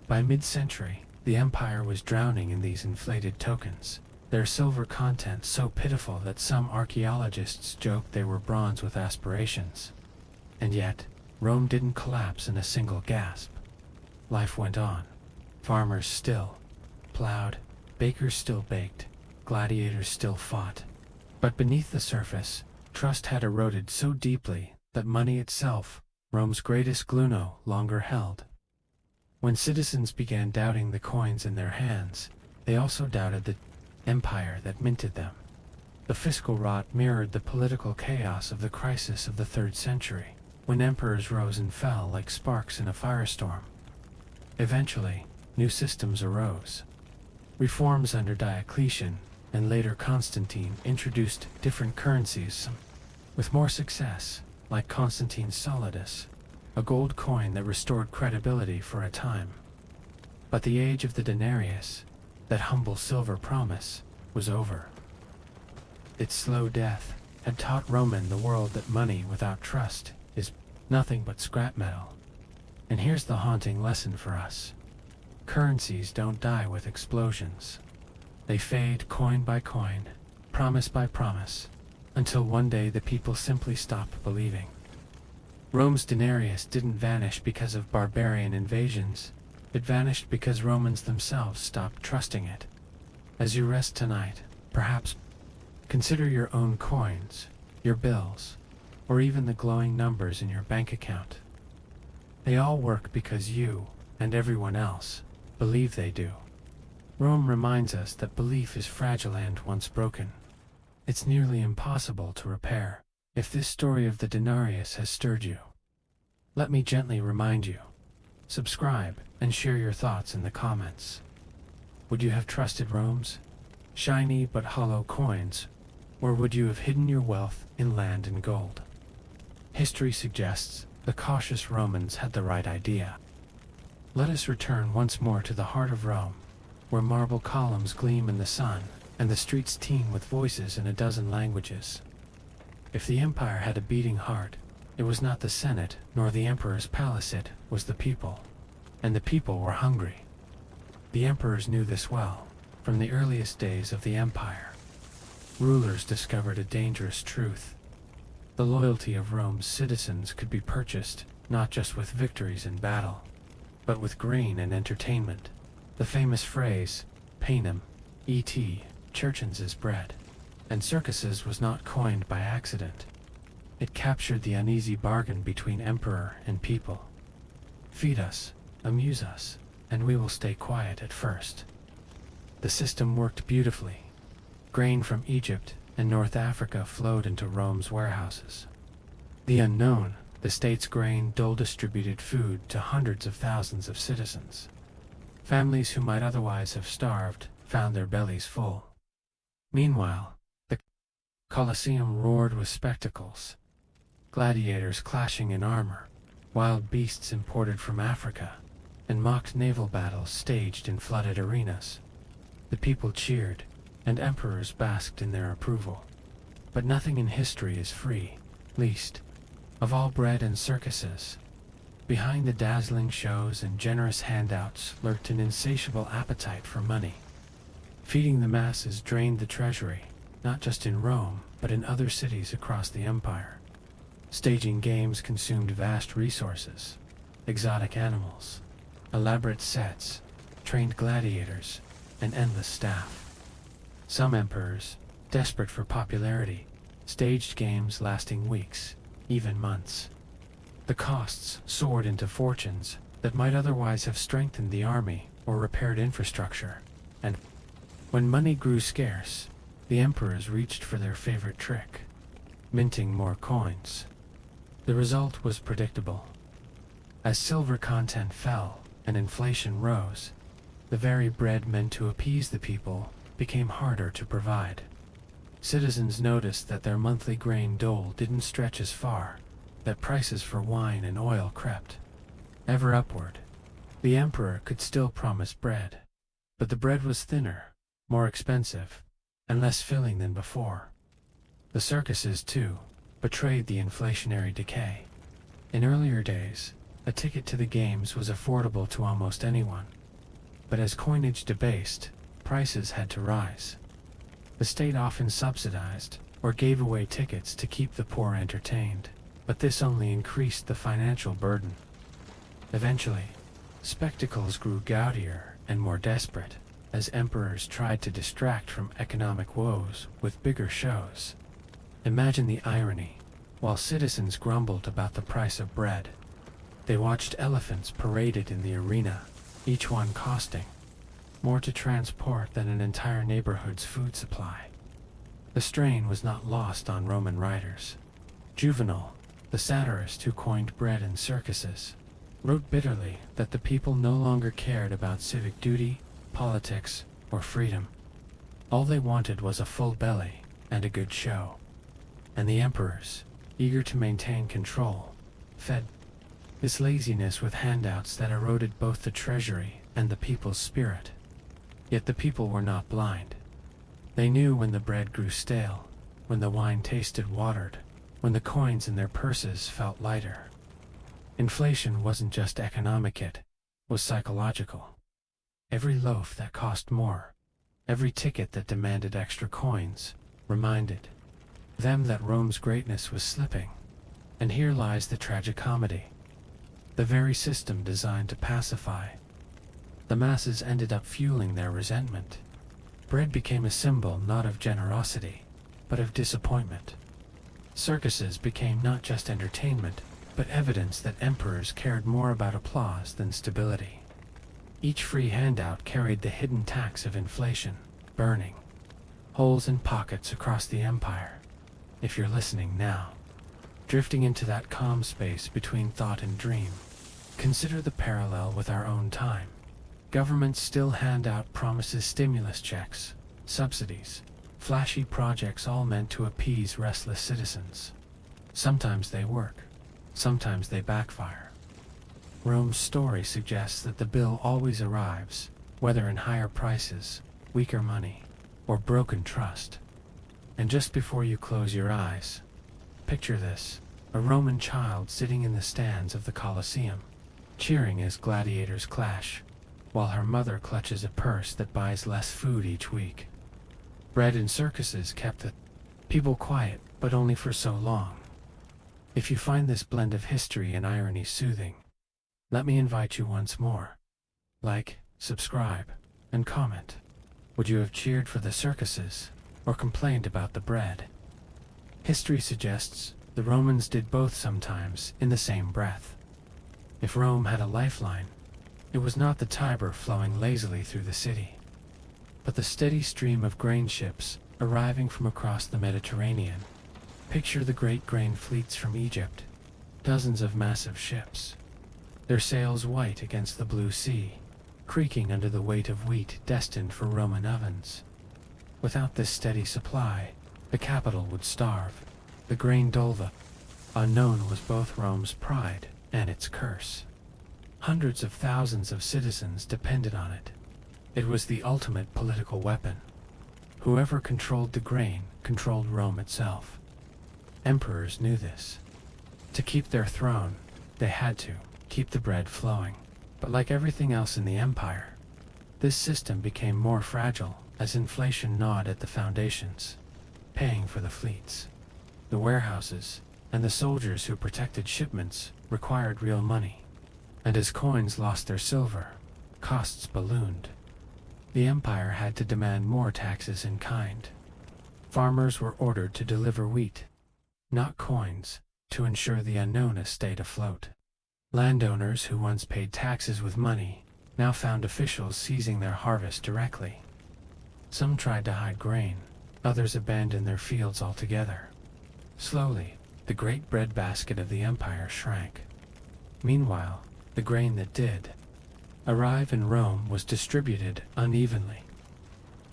By mid-century, the empire was drowning in these inflated tokens, their silver content so pitiful that some archaeologists joked they were bronze with aspirations. And yet, Rome didn't collapse in a single gasp. Life went on. Farmers still plowed, Bakers still baked, gladiators still fought. But beneath the surface, trust had eroded so deeply that money itself, Rome's greatest glue, no longer held. When citizens began doubting the coins in their hands, they also doubted the empire that minted them. The fiscal rot mirrored the political chaos of the crisis of the 3rd century, when emperors rose and fell like sparks in a firestorm. Eventually, new systems arose. Reforms under Diocletian and later Constantine introduced different currencies with more success, like Constantine's solidus, a gold coin that restored credibility for a time. But the age of the denarius, that humble silver promise, was over. Its slow death had taught Roman the world that money without trust is nothing but scrap metal. And here's the haunting lesson for us. Currencies don't die with explosions. They fade coin by coin, promise by promise, until one day the people simply stop believing. Rome's denarius didn't vanish because of barbarian invasions. It vanished because Romans themselves stopped trusting it. As you rest tonight, perhaps consider your own coins, your bills, or even the glowing numbers in your bank account. They all work because you, and everyone else, believe they do. Rome reminds us that belief is fragile and, once broken, it's nearly impossible to repair. If this story of the denarius has stirred you, let me gently remind you. Subscribe and share your thoughts in the comments. Would you have trusted Rome's shiny but hollow coins, or would you have hidden your wealth in land and gold? History suggests the cautious Romans had the right idea. Let us return once more to the heart of Rome, where marble columns gleam in the sun, and the streets teem with voices in a dozen languages. If the empire had a beating heart, it was not the Senate nor the emperor's palace, it was the people. And the people were hungry. The emperors knew this well, from the earliest days of the empire. Rulers discovered a dangerous truth. The loyalty of Rome's citizens could be purchased not just with victories in battle, but with grain and entertainment. The famous phrase, panem, et circenses bread, and circuses was not coined by accident. It captured the uneasy bargain between emperor and people. Feed us, amuse us, and we will stay quiet at first. The system worked beautifully. Grain from Egypt and North Africa flowed into Rome's warehouses. The unknown, the state's grain dole distributed food to hundreds of thousands of citizens. Families who might otherwise have starved found their bellies full. Meanwhile, the Colosseum roared with spectacles. Gladiators clashing in armor, wild beasts imported from Africa, and mocked naval battles staged in flooded arenas. The people cheered, and emperors basked in their approval. But nothing in history is free, least of all bread and circuses. Behind the dazzling shows and generous handouts lurked an insatiable appetite for money. Feeding the masses drained the treasury, not just in Rome, but in other cities across the empire. Staging games consumed vast resources, exotic animals, elaborate sets, trained gladiators, and endless staff. Some emperors, desperate for popularity, staged games lasting weeks, even months. The costs soared into fortunes that might otherwise have strengthened the army or repaired infrastructure, and when money grew scarce, the emperors reached for their favorite trick, minting more coins. The result was predictable. As silver content fell and inflation rose, the very bread meant to appease the people became harder to provide. Citizens noticed that their monthly grain dole didn't stretch as far, that prices for wine and oil crept ever upward. The emperor could still promise bread, but the bread was thinner, more expensive, and less filling than before. The circuses, too, betrayed the inflationary decay. In earlier days, a ticket to the games was affordable to almost anyone. But as coinage debased, prices had to rise. The state often subsidized or gave away tickets to keep the poor entertained, but this only increased the financial burden. Eventually, spectacles grew gaudier and more desperate. as emperors tried to distract from economic woes with bigger shows. Imagine the irony. While citizens grumbled about the price of bread, they watched elephants paraded in the arena, each one costing more to transport than an entire neighborhood's food supply. The strain was not lost on Roman writers. Juvenal, the satirist who coined bread and circuses, wrote bitterly that the people no longer cared about civic duty, politics, or freedom. All they wanted was a full belly and a good show. And the emperors, eager to maintain control, fed this laziness with handouts that eroded both the treasury and the people's spirit. Yet the people were not blind. They knew when the bread grew stale, when the wine tasted watered, when the coins in their purses felt lighter. Inflation wasn't just economic, it was psychological. Every loaf that cost more, every ticket that demanded extra coins, reminded them that Rome's greatness was slipping. And here lies the tragicomedy. The very system designed to pacify the masses ended up fueling their resentment. Bread became a symbol not of generosity, but of disappointment. Circuses became not just entertainment, but evidence that emperors cared more about applause than stability. Each free handout carried the hidden tax of inflation, burning holes in pockets across the empire. If you're listening now, drifting into that calm space between thought and dream, consider the parallel with our own time. Governments still hand out promises, stimulus checks, subsidies, flashy projects, all meant to appease restless citizens. Sometimes they work, sometimes they backfire. Rome's story suggests that the bill always arrives, whether in higher prices, weaker money, or broken trust. And just before you close your eyes, picture this: a Roman child sitting in the stands of the Colosseum, cheering as gladiators clash, while her mother clutches a purse that buys less food each week. Bread and circuses kept the people quiet, but only for so long. If you find this blend of history and irony soothing, let me invite you once more. Like, subscribe, and comment. Would you have cheered for the circuses, or complained about the bread? History suggests the Romans did both sometimes in the same breath. If Rome had a lifeline, it was not the Tiber flowing lazily through the city, but the steady stream of grain ships arriving from across the Mediterranean. Picture the great grain fleets from Egypt, dozens of massive ships, their sails white against the blue sea, creaking under the weight of wheat destined for Roman ovens. Without this steady supply, the capital would starve. The grain dole, the unknown, was both Rome's pride and its curse. Hundreds of thousands of citizens depended on it. It was the ultimate political weapon. Whoever controlled the grain controlled Rome itself. Emperors knew this. To keep their throne, they had to keep the bread flowing. But like everything else in the empire, this system became more fragile as inflation gnawed at the foundations, paying for the fleets, the warehouses, and the soldiers who protected shipments required real money. And as coins lost their silver, costs ballooned. The empire had to demand more taxes in kind. Farmers were ordered to deliver wheat, not coins, to ensure the unknown stayed afloat. Landowners who once paid taxes with money now found officials seizing their harvest directly. Some tried to hide grain, others abandoned their fields altogether. Slowly, the great breadbasket of the empire shrank. Meanwhile, the grain that did arrive in Rome was distributed unevenly.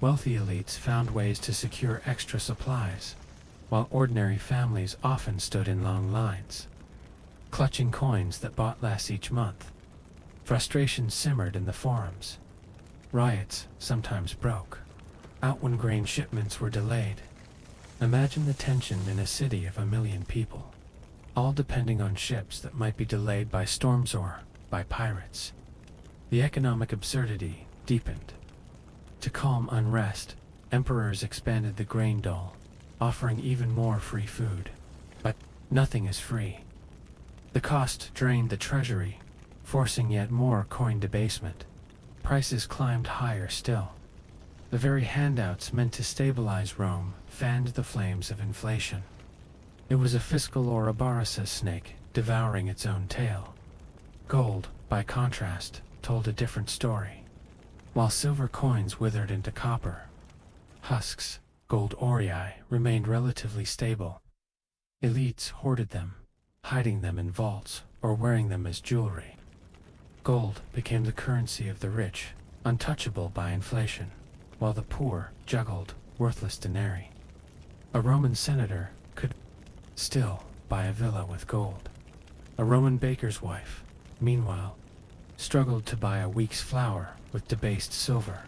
Wealthy elites found ways to secure extra supplies, while ordinary families often stood in long lines, clutching coins that bought less each month. Frustration simmered in the forums. Riots sometimes broke out when grain shipments were delayed. Imagine the tension in a city of 1 million people, all depending on ships that might be delayed by storms or by pirates. The economic absurdity deepened. To calm unrest, emperors expanded the grain dole, offering even more free food. But nothing is free. The cost drained the treasury, forcing yet more coin debasement. Prices climbed higher still, The very handouts meant to stabilize Rome fanned the flames of inflation. It was a fiscal Ouroboros snake devouring its own tail. Gold, by contrast, told a different story. While silver coins withered into copper husks, gold aurii remained relatively stable. Elites hoarded them, hiding them in vaults or wearing them as jewelry. Gold became the currency of the rich, untouchable by inflation, while the poor juggled worthless denarii. A Roman senator could still buy a villa with gold. A Roman baker's wife, meanwhile, struggled to buy a week's flour with debased silver.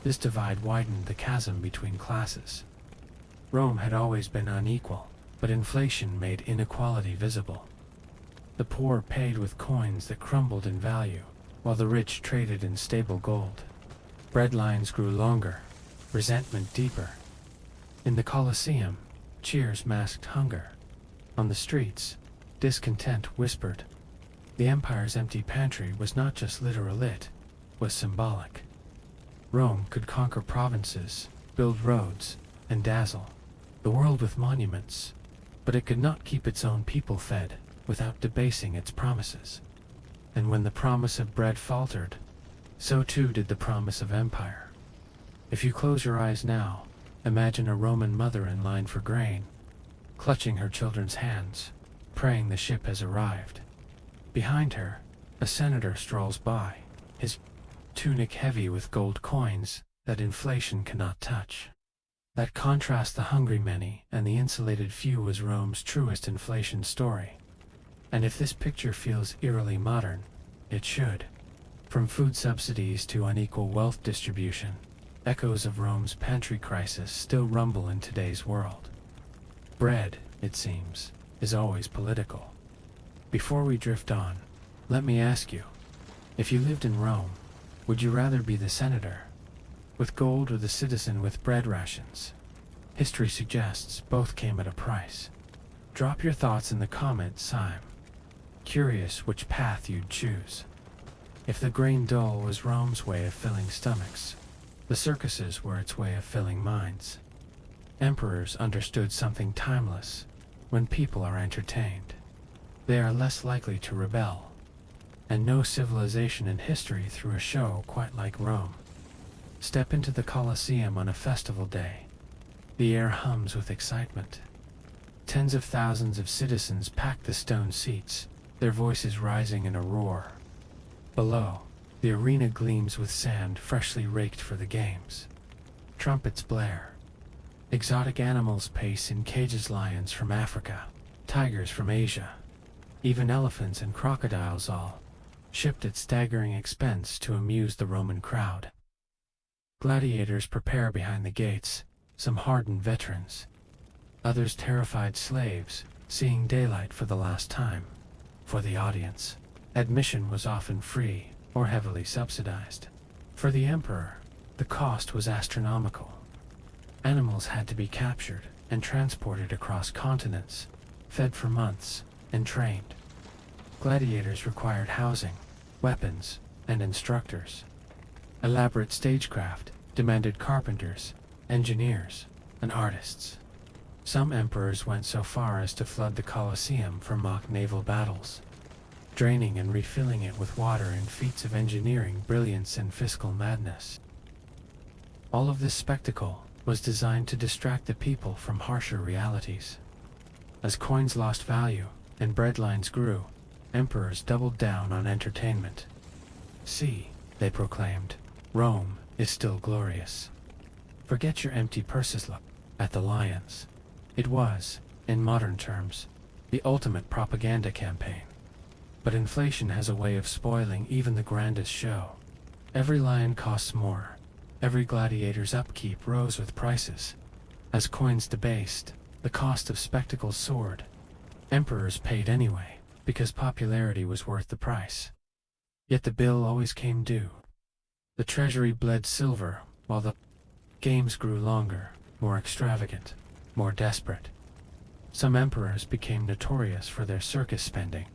This divide widened the chasm between classes. Rome had always been unequal, but inflation made inequality visible. The poor paid with coins that crumbled in value, while the rich traded in stable gold. Bread lines grew longer, resentment deeper. In the Colosseum, cheers masked hunger. On the streets, discontent whispered. The empire's empty pantry was not just literal, it was symbolic. Rome could conquer provinces, build roads, and dazzle the world with monuments, but it could not keep its own people fed without debasing its promises. And when the promise of bread faltered, so too did the promise of empire. If you close your eyes now, imagine a Roman mother in line for grain, clutching her children's hands, praying the ship has arrived. Behind her, a senator strolls by, his tunic heavy with gold coins that inflation cannot touch. That contrast the hungry many and the insulated few was Rome's truest inflation story. And if this picture feels eerily modern, it should. From food subsidies to unequal wealth distribution, echoes of Rome's pantry crisis still rumble in today's world. Bread, it seems, is always political. Before we drift on, let me ask you, if you lived in Rome, would you rather be the senator with gold or the citizen with bread rations? History suggests both came at a price. Drop your thoughts in the comments, I'm curious which path you'd choose. If the grain dole was Rome's way of filling stomachs, the circuses were its way of filling minds. Emperors understood something timeless. When people are entertained, they are less likely to rebel. And no civilization in history threw a show quite like Rome. Step into the Colosseum on a festival day. The air hums with excitement. Tens of thousands of citizens pack the stone seats, their voices rising in a roar. Below, the arena gleams with sand freshly raked for the games. Trumpets blare. Exotic animals pace in cages, lions from Africa, tigers from Asia, even elephants and crocodiles, all shipped at staggering expense to amuse the Roman crowd. Gladiators prepare behind the gates, some hardened veterans, others terrified slaves, seeing daylight for the last time. For the audience, admission was often free or heavily subsidized. For the emperor, the cost was astronomical. Animals had to be captured and transported across continents, fed for months, and trained. Gladiators required housing, weapons, and instructors. Elaborate stagecraft demanded carpenters, engineers, and artists. Some emperors went so far as to flood the Colosseum for mock naval battles, draining and refilling it with water in feats of engineering brilliance and fiscal madness. All of this spectacle was designed to distract the people from harsher realities. As coins lost value and bread lines grew, emperors doubled down on entertainment. See, they proclaimed, Rome is still glorious. Forget your empty purses. Look at the lions. It was, in modern terms, the ultimate propaganda campaign. But inflation has a way of spoiling even the grandest show. Every lion costs more. Every gladiator's upkeep rose with prices. As coins debased, the cost of spectacles soared. Emperors paid anyway, because popularity was worth the price. Yet the bill always came due. The treasury bled silver, while the games grew longer, more extravagant, more desperate. Some emperors became notorious for their circus spending.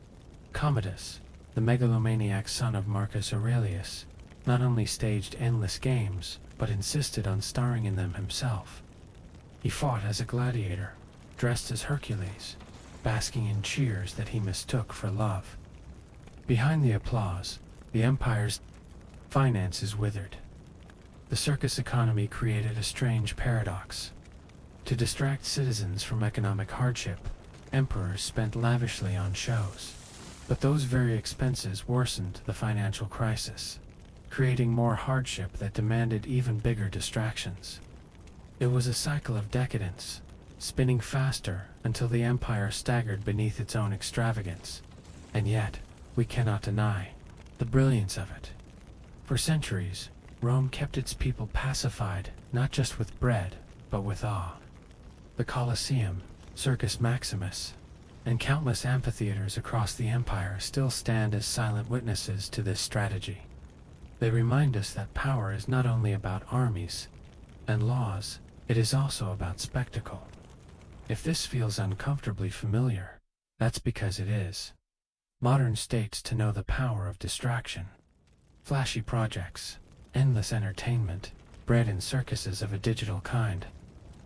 Commodus, the megalomaniac son of Marcus Aurelius, not only staged endless games, but insisted on starring in them himself. He fought as a gladiator, dressed as Hercules, basking in cheers that he mistook for love. Behind the applause, the empire's finances withered. The circus economy created a strange paradox. To distract citizens from economic hardship, emperors spent lavishly on shows. But those very expenses worsened the financial crisis, creating more hardship that demanded even bigger distractions. It was a cycle of decadence, spinning faster until the empire staggered beneath its own extravagance. And yet, we cannot deny the brilliance of it. For centuries, Rome kept its people pacified, not just with bread, but with awe. The Colosseum, Circus Maximus, and countless amphitheaters across the empire still stand as silent witnesses to this strategy. They remind us that power is not only about armies and laws, it is also about spectacle. If this feels uncomfortably familiar, that's because it is. Modern states to know the power of distraction. Flashy projects, endless entertainment, bred in circuses of a digital kind.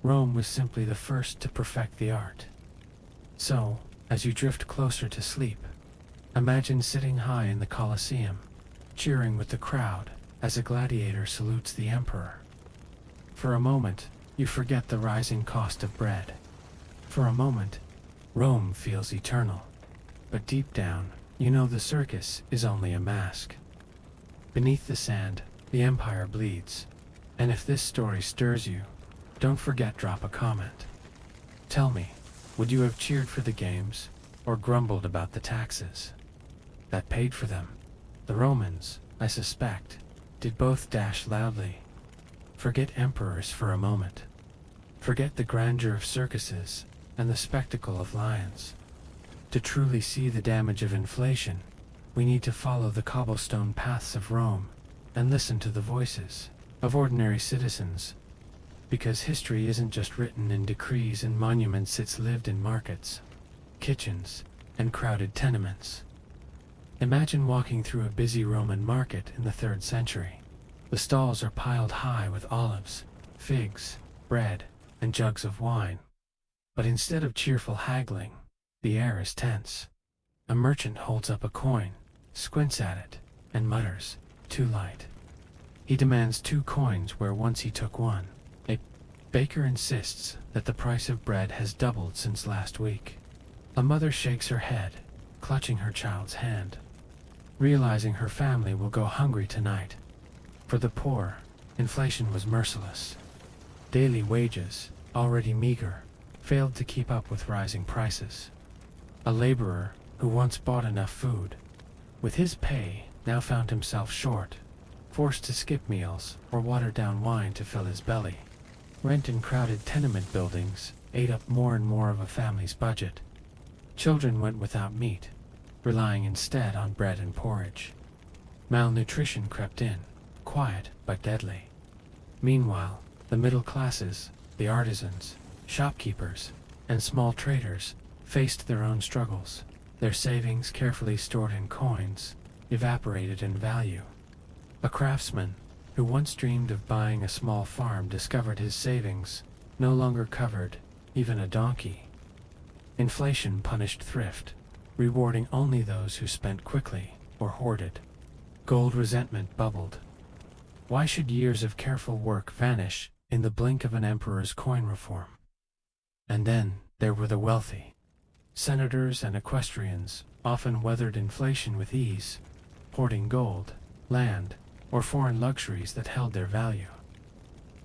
Rome was simply the first to perfect the art. So, as you drift closer to sleep, imagine sitting high in the Colosseum, cheering with the crowd as a gladiator salutes the emperor. For a moment, you forget the rising cost of bread. For a moment, Rome feels eternal. But deep down, you know the circus is only a mask. Beneath the sand, the empire bleeds. And if this story stirs you, don't forget drop a comment. Tell me, would you have cheered for the games, or grumbled about the taxes that paid for them? The Romans, I suspect, did both dash loudly. Forget emperors for a moment. Forget the grandeur of circuses and the spectacle of lions. To truly see the damage of inflation, we need to follow the cobblestone paths of Rome and listen to the voices of ordinary citizens. Because history isn't just written in decrees and monuments, it's lived in markets, kitchens, and crowded tenements. Imagine walking through a busy Roman market in the 3rd century. The stalls are piled high with olives, figs, bread, and jugs of wine. But instead of cheerful haggling, the air is tense. A merchant holds up a coin, squints at it, and mutters, "Too light." He demands 2 coins where once he took 1. A baker insists that the price of bread has doubled since last week. A mother shakes her head, clutching her child's hand, realizing her family will go hungry tonight. For the poor, inflation was merciless. Daily wages, already meager, failed to keep up with rising prices. A laborer who once bought enough food, with his pay, now found himself short, forced to skip meals or water down wine to fill his belly. Rent in crowded tenement buildings ate up more and more of a family's budget. Children went without meat, relying instead on bread and porridge. Malnutrition crept in, quiet but deadly. Meanwhile, the middle classes, the artisans, shopkeepers, and small traders faced their own struggles. Their savings, carefully stored in coins, evaporated in value. A craftsman, who once dreamed of buying a small farm, discovered his savings no longer covered even a donkey. Inflation punished thrift, rewarding only those who spent quickly or hoarded. Gold resentment bubbled. Why should years of careful work vanish in the blink of an emperor's coin reform? And then there were the wealthy. Senators and equestrians often weathered inflation with ease, hoarding gold, land, or foreign luxuries that held their value.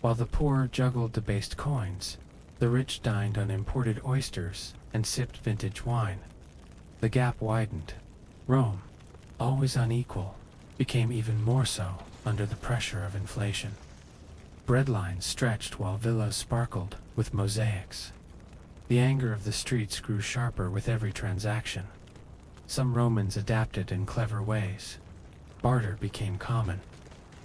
While the poor juggled debased coins, the rich dined on imported oysters and sipped vintage wine. The gap widened. Rome, always unequal, became even more so under the pressure of inflation. Bread lines stretched while villas sparkled with mosaics. The anger of the streets grew sharper with every transaction. Some Romans adapted in clever ways. Barter became common.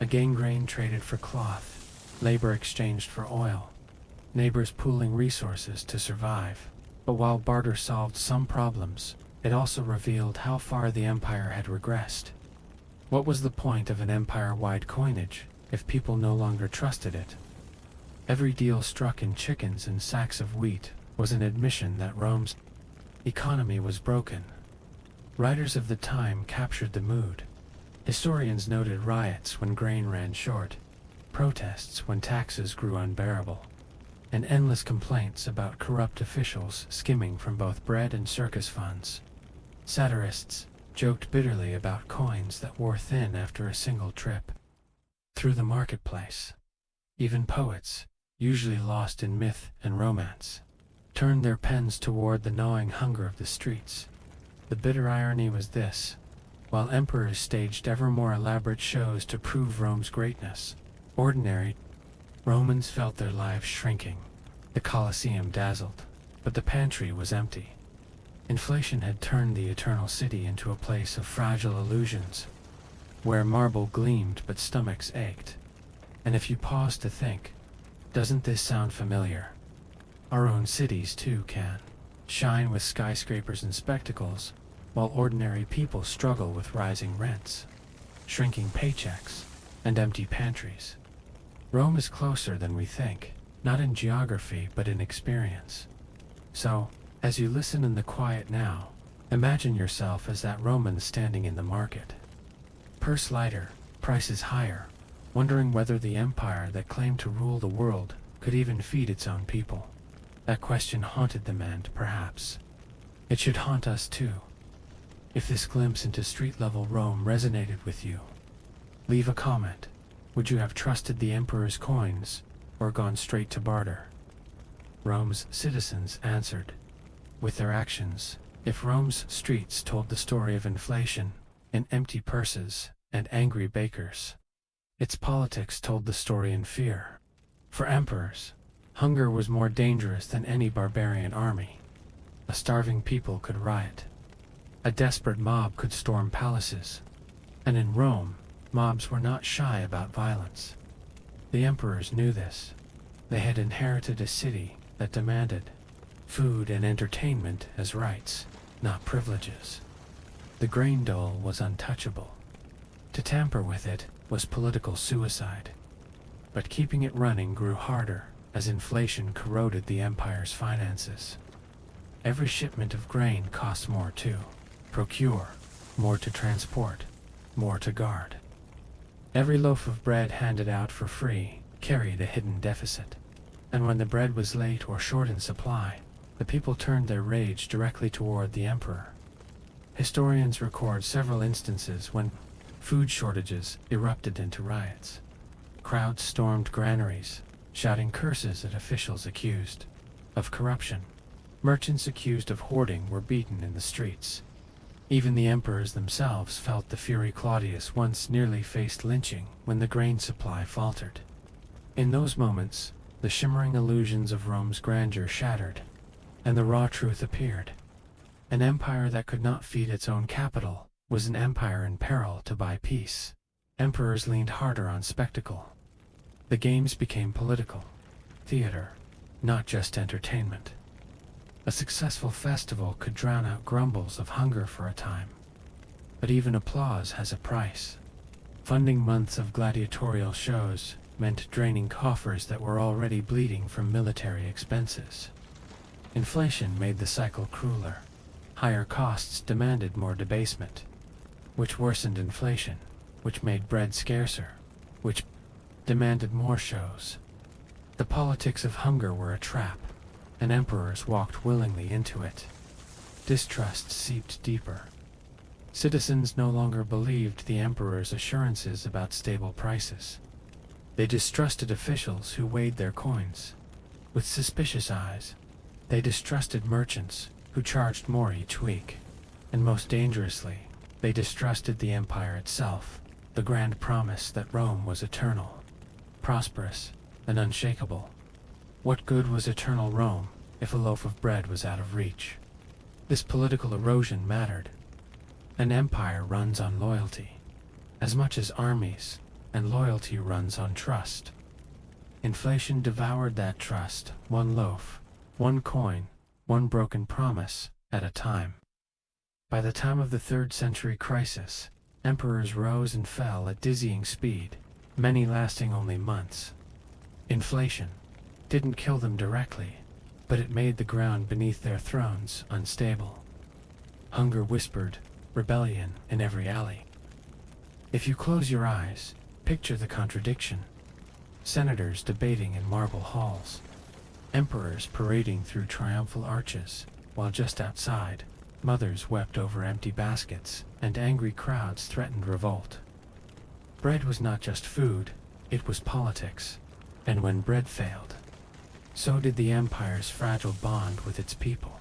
A gangrene traded for cloth, labor exchanged for oil, neighbors pooling resources to survive. But while barter solved some problems, it also revealed how far the empire had regressed. What was the point of an empire-wide coinage if people no longer trusted it. Every deal struck in chickens and sacks of wheat was an admission that Rome's economy was broken. Writers of the time captured the mood. Historians noted riots when grain ran short, protests when taxes grew unbearable, and endless complaints about corrupt officials skimming from both bread and circus funds. Satirists joked bitterly about coins that wore thin after a single trip through the marketplace. Even poets, usually lost in myth and romance, turned their pens toward the gnawing hunger of the streets. The bitter irony was this: while emperors staged ever more elaborate shows to prove Rome's greatness, ordinary Romans felt their lives shrinking. The Colosseum dazzled, but the pantry was empty. Inflation had turned the eternal city into a place of fragile illusions, where marble gleamed but stomachs ached. And if you pause to think, doesn't this sound familiar? Our own cities, too, can shine with skyscrapers and spectacles, while ordinary people struggle with rising rents, shrinking paychecks, and empty pantries. Rome is closer than we think, not in geography but in experience. So, as you listen in the quiet now, imagine yourself as that Roman standing in the market. Purse lighter, prices higher, wondering whether the empire that claimed to rule the world could even feed its own people. That question haunted the man, perhaps. It should haunt us too. If this glimpse into street-level Rome resonated with you, leave a comment. Would you have trusted the emperor's coins or gone straight to barter? Rome's citizens answered with their actions. If Rome's streets told the story of inflation in empty purses and angry bakers, its politics told the story in fear. For emperors, hunger was more dangerous than any barbarian army. A starving people could riot. A desperate mob could storm palaces. And in Rome, mobs were not shy about violence. The emperors knew this. They had inherited a city that demanded food and entertainment as rights, not privileges. The grain dole was untouchable. To tamper with it was political suicide. But keeping it running grew harder as inflation corroded the empire's finances. Every shipment of grain cost more to procure, more to transport, more to guard. Every loaf of bread handed out for free carried a hidden deficit. And when the bread was late or short in supply, the people turned their rage directly toward the emperor. Historians record several instances when food shortages erupted into riots. Crowds stormed granaries, shouting curses at officials accused of corruption. Merchants accused of hoarding were beaten in the streets. Even the emperors themselves felt the fury. Claudius once nearly faced lynching when the grain supply faltered. In those moments, the shimmering illusions of Rome's grandeur shattered, and the raw truth appeared. An empire that could not feed its own capital was an empire in peril to buy peace. Emperors leaned harder on spectacle. The games became political, theater, not just entertainment. A successful festival could drown out grumbles of hunger for a time. But even applause has a price. Funding months of gladiatorial shows meant draining coffers that were already bleeding from military expenses. Inflation made the cycle crueler. Higher costs demanded more debasement, which worsened inflation, which made bread scarcer, which demanded more shows. The politics of hunger were a trap, and emperors walked willingly into it. Distrust seeped deeper. Citizens no longer believed the emperor's assurances about stable prices. They distrusted officials who weighed their coins with suspicious eyes. They distrusted merchants who charged more each week. And most dangerously, they distrusted the empire itself, the grand promise that Rome was eternal, prosperous, and unshakable. What good was eternal Rome if a loaf of bread was out of reach? This political erosion mattered. An empire runs on loyalty, as much as armies, and loyalty runs on trust. Inflation devoured that trust, one loaf, one coin, one broken promise at a time. By the time of the 3rd century crisis, emperors rose and fell at dizzying speed, many lasting only months. Inflation didn't kill them directly, but it made the ground beneath their thrones unstable. Hunger whispered rebellion in every alley. If you close your eyes, picture the contradiction. Senators debating in marble halls, emperors parading through triumphal arches, while just outside, mothers wept over empty baskets, and angry crowds threatened revolt. Bread was not just food, it was politics, and when bread failed, so did the empire's fragile bond with its people.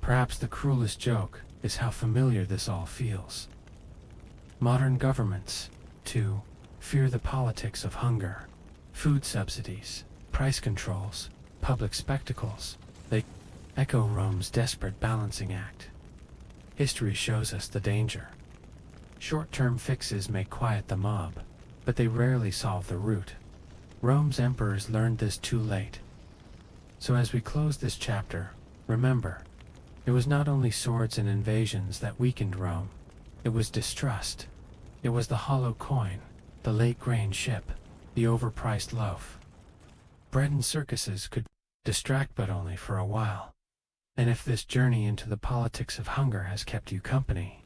Perhaps the cruelest joke is how familiar this all feels. Modern governments, too, fear the politics of hunger, food subsidies, price controls, public spectacles. They echo Rome's desperate balancing act. History shows us the danger. Short-term fixes may quiet the mob, but they rarely solve the root. Rome's emperors learned this too late. So as we close this chapter, remember, it was not only swords and invasions that weakened Rome. It was distrust. It was the hollow coin, the late-grain ship, the overpriced loaf. Bread and circuses could distract, but only for a while. And if this journey into the politics of hunger has kept you company,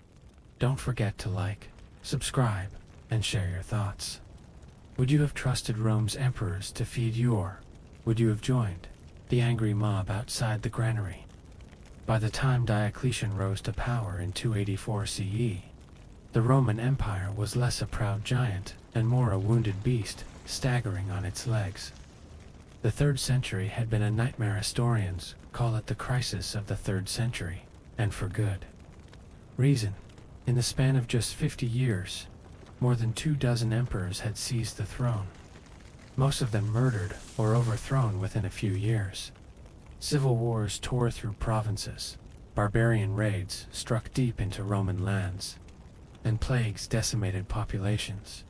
don't forget to like, subscribe, and share your thoughts. Would you have trusted Rome's emperors to feed you, or would you have joined the angry mob outside the granary? By the time Diocletian rose to power in 284 CE, the Roman Empire was less a proud giant and more a wounded beast, staggering on its legs. The 3rd century had been a nightmare. Historians call it the crisis of the 3rd century, and for good reason. In the span of just 50 years, more than 24 emperors had seized the throne, most of them murdered or overthrown within a few years. Civil wars tore through provinces, barbarian raids struck deep into Roman lands, and plagues decimated populations.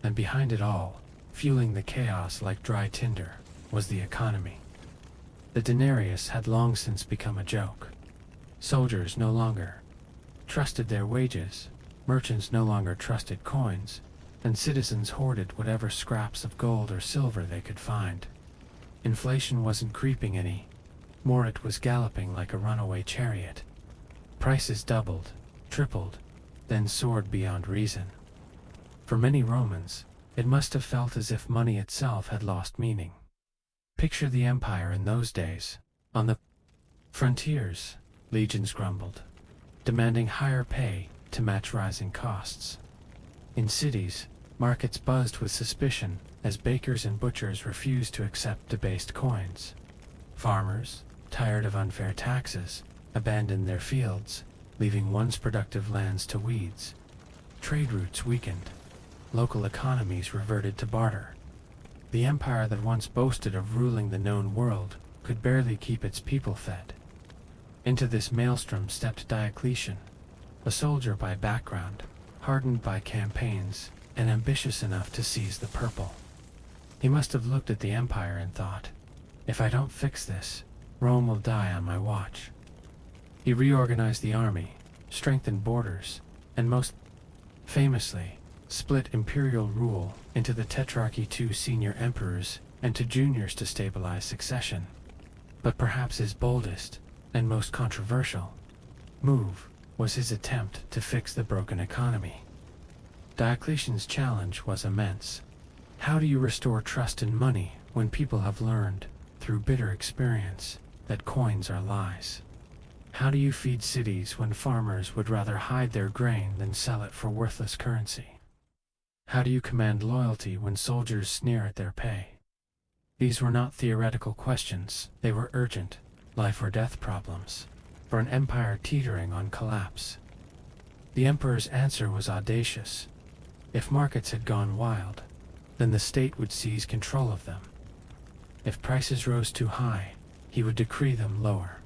And behind it all, fueling the chaos like dry tinder, was the economy. The denarius had long since become a joke. Soldiers no longer trusted their wages, merchants no longer trusted coins, and citizens hoarded whatever scraps of gold or silver they could find. Inflation wasn't creeping any more, it was galloping like a runaway chariot. Prices doubled, tripled, then soared beyond reason. For many Romans, it must have felt as if money itself had lost meaning. Picture the empire in those days. On the frontiers, legions grumbled, demanding higher pay to match rising costs. In cities, markets buzzed with suspicion as bakers and butchers refused to accept debased coins. Farmers, tired of unfair taxes, abandoned their fields, leaving once productive lands to weeds. Trade routes weakened. Local economies reverted to barter. The empire that once boasted of ruling the known world could barely keep its people fed. Into this maelstrom stepped Diocletian, a soldier by background, hardened by campaigns, and ambitious enough to seize the purple. He must have looked at the empire and thought, if I don't fix this, Rome will die on my watch. He reorganized the army, strengthened borders, and most famously, split imperial rule into the tetrarchy, 2 senior emperors and 2 juniors to stabilize succession. But perhaps his boldest and most controversial move was his attempt to fix the broken economy. Diocletian's challenge was immense. How do you restore trust in money when people have learned, through bitter experience, that coins are lies? How do you feed cities when farmers would rather hide their grain than sell it for worthless currency? How do you command loyalty when soldiers sneer at their pay? These were not theoretical questions, they were urgent, life or death problems, for an empire teetering on collapse. The emperor's answer was audacious. If markets had gone wild, then the state would seize control of them. If prices rose too high, he would decree them lower.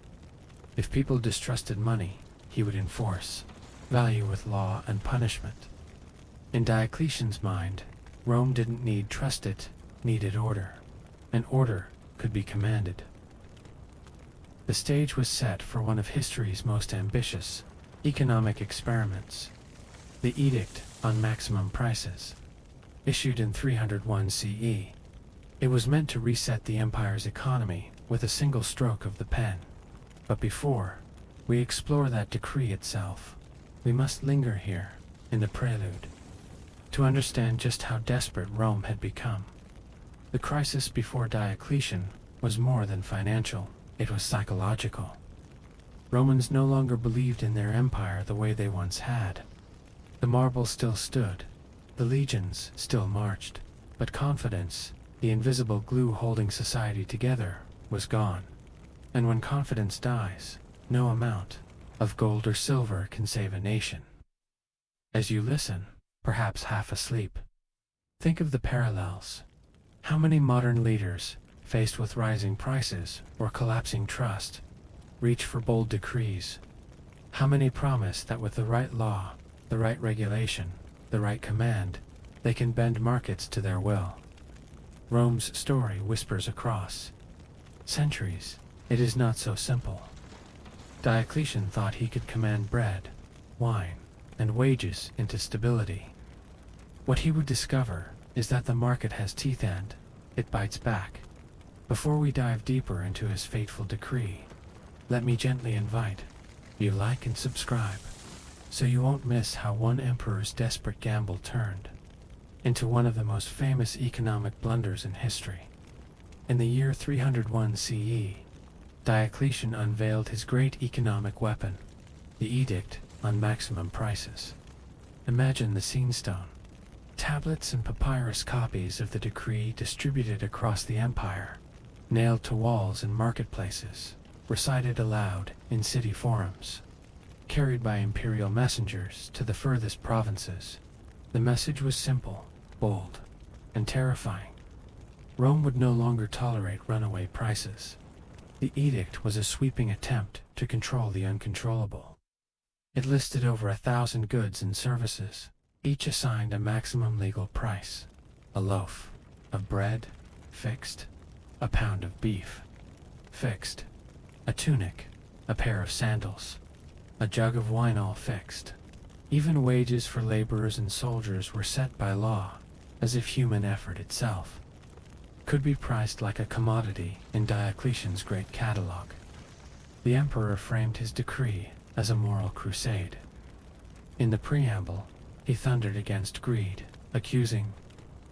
If people distrusted money, he would enforce value with law and punishment. In Diocletian's mind, Rome didn't need trust, it needed order, and order could be commanded. The stage was set for one of history's most ambitious economic experiments, the Edict on Maximum Prices. issued in 301 CE. It was meant to reset the empire's economy with a single stroke of the pen. But before we explore that decree itself, we must linger here, in the prelude, to understand just how desperate Rome had become. The crisis before Diocletian was more than financial, it was psychological. Romans no longer believed in their empire the way they once had. The marble still stood, the legions still marched, but confidence, the invisible glue holding society together, was gone. And when confidence dies, no amount of gold or silver can save a nation. As you listen, perhaps half asleep, think of the parallels. How many modern leaders, faced with rising prices or collapsing trust, reach for bold decrees? How many promise that with the right law, the right regulation, the right command, they can bend markets to their will? Rome's story whispers across centuries, it is not so simple. Diocletian thought he could command bread, wine, and wages into stability. What he would discover is that the market has teeth and it bites back. Before we dive deeper into his fateful decree, let me gently invite you like and subscribe, so you won't miss how one emperor's desperate gamble turned into one of the most famous economic blunders in history. In the year 301 CE, Diocletian unveiled his great economic weapon, the Edict on Maximum Prices. Imagine the scene stone. Tablets and papyrus copies of the decree distributed across the empire, nailed to walls and marketplaces, recited aloud in city forums, carried by imperial messengers to the furthest provinces. The message was simple, bold, and terrifying. Rome would no longer tolerate runaway prices. The edict was a sweeping attempt to control the uncontrollable. It listed over 1,000 goods and services, each assigned a maximum legal price. A loaf of bread, fixed. A pound of beef, fixed. A tunic, a pair of sandals, a jug of wine, all fixed. Even wages for laborers and soldiers were set by law, as if human effort itself could be priced like a commodity in Diocletian's great catalogue. The emperor framed his decree as a moral crusade. In the preamble, he thundered against greed, accusing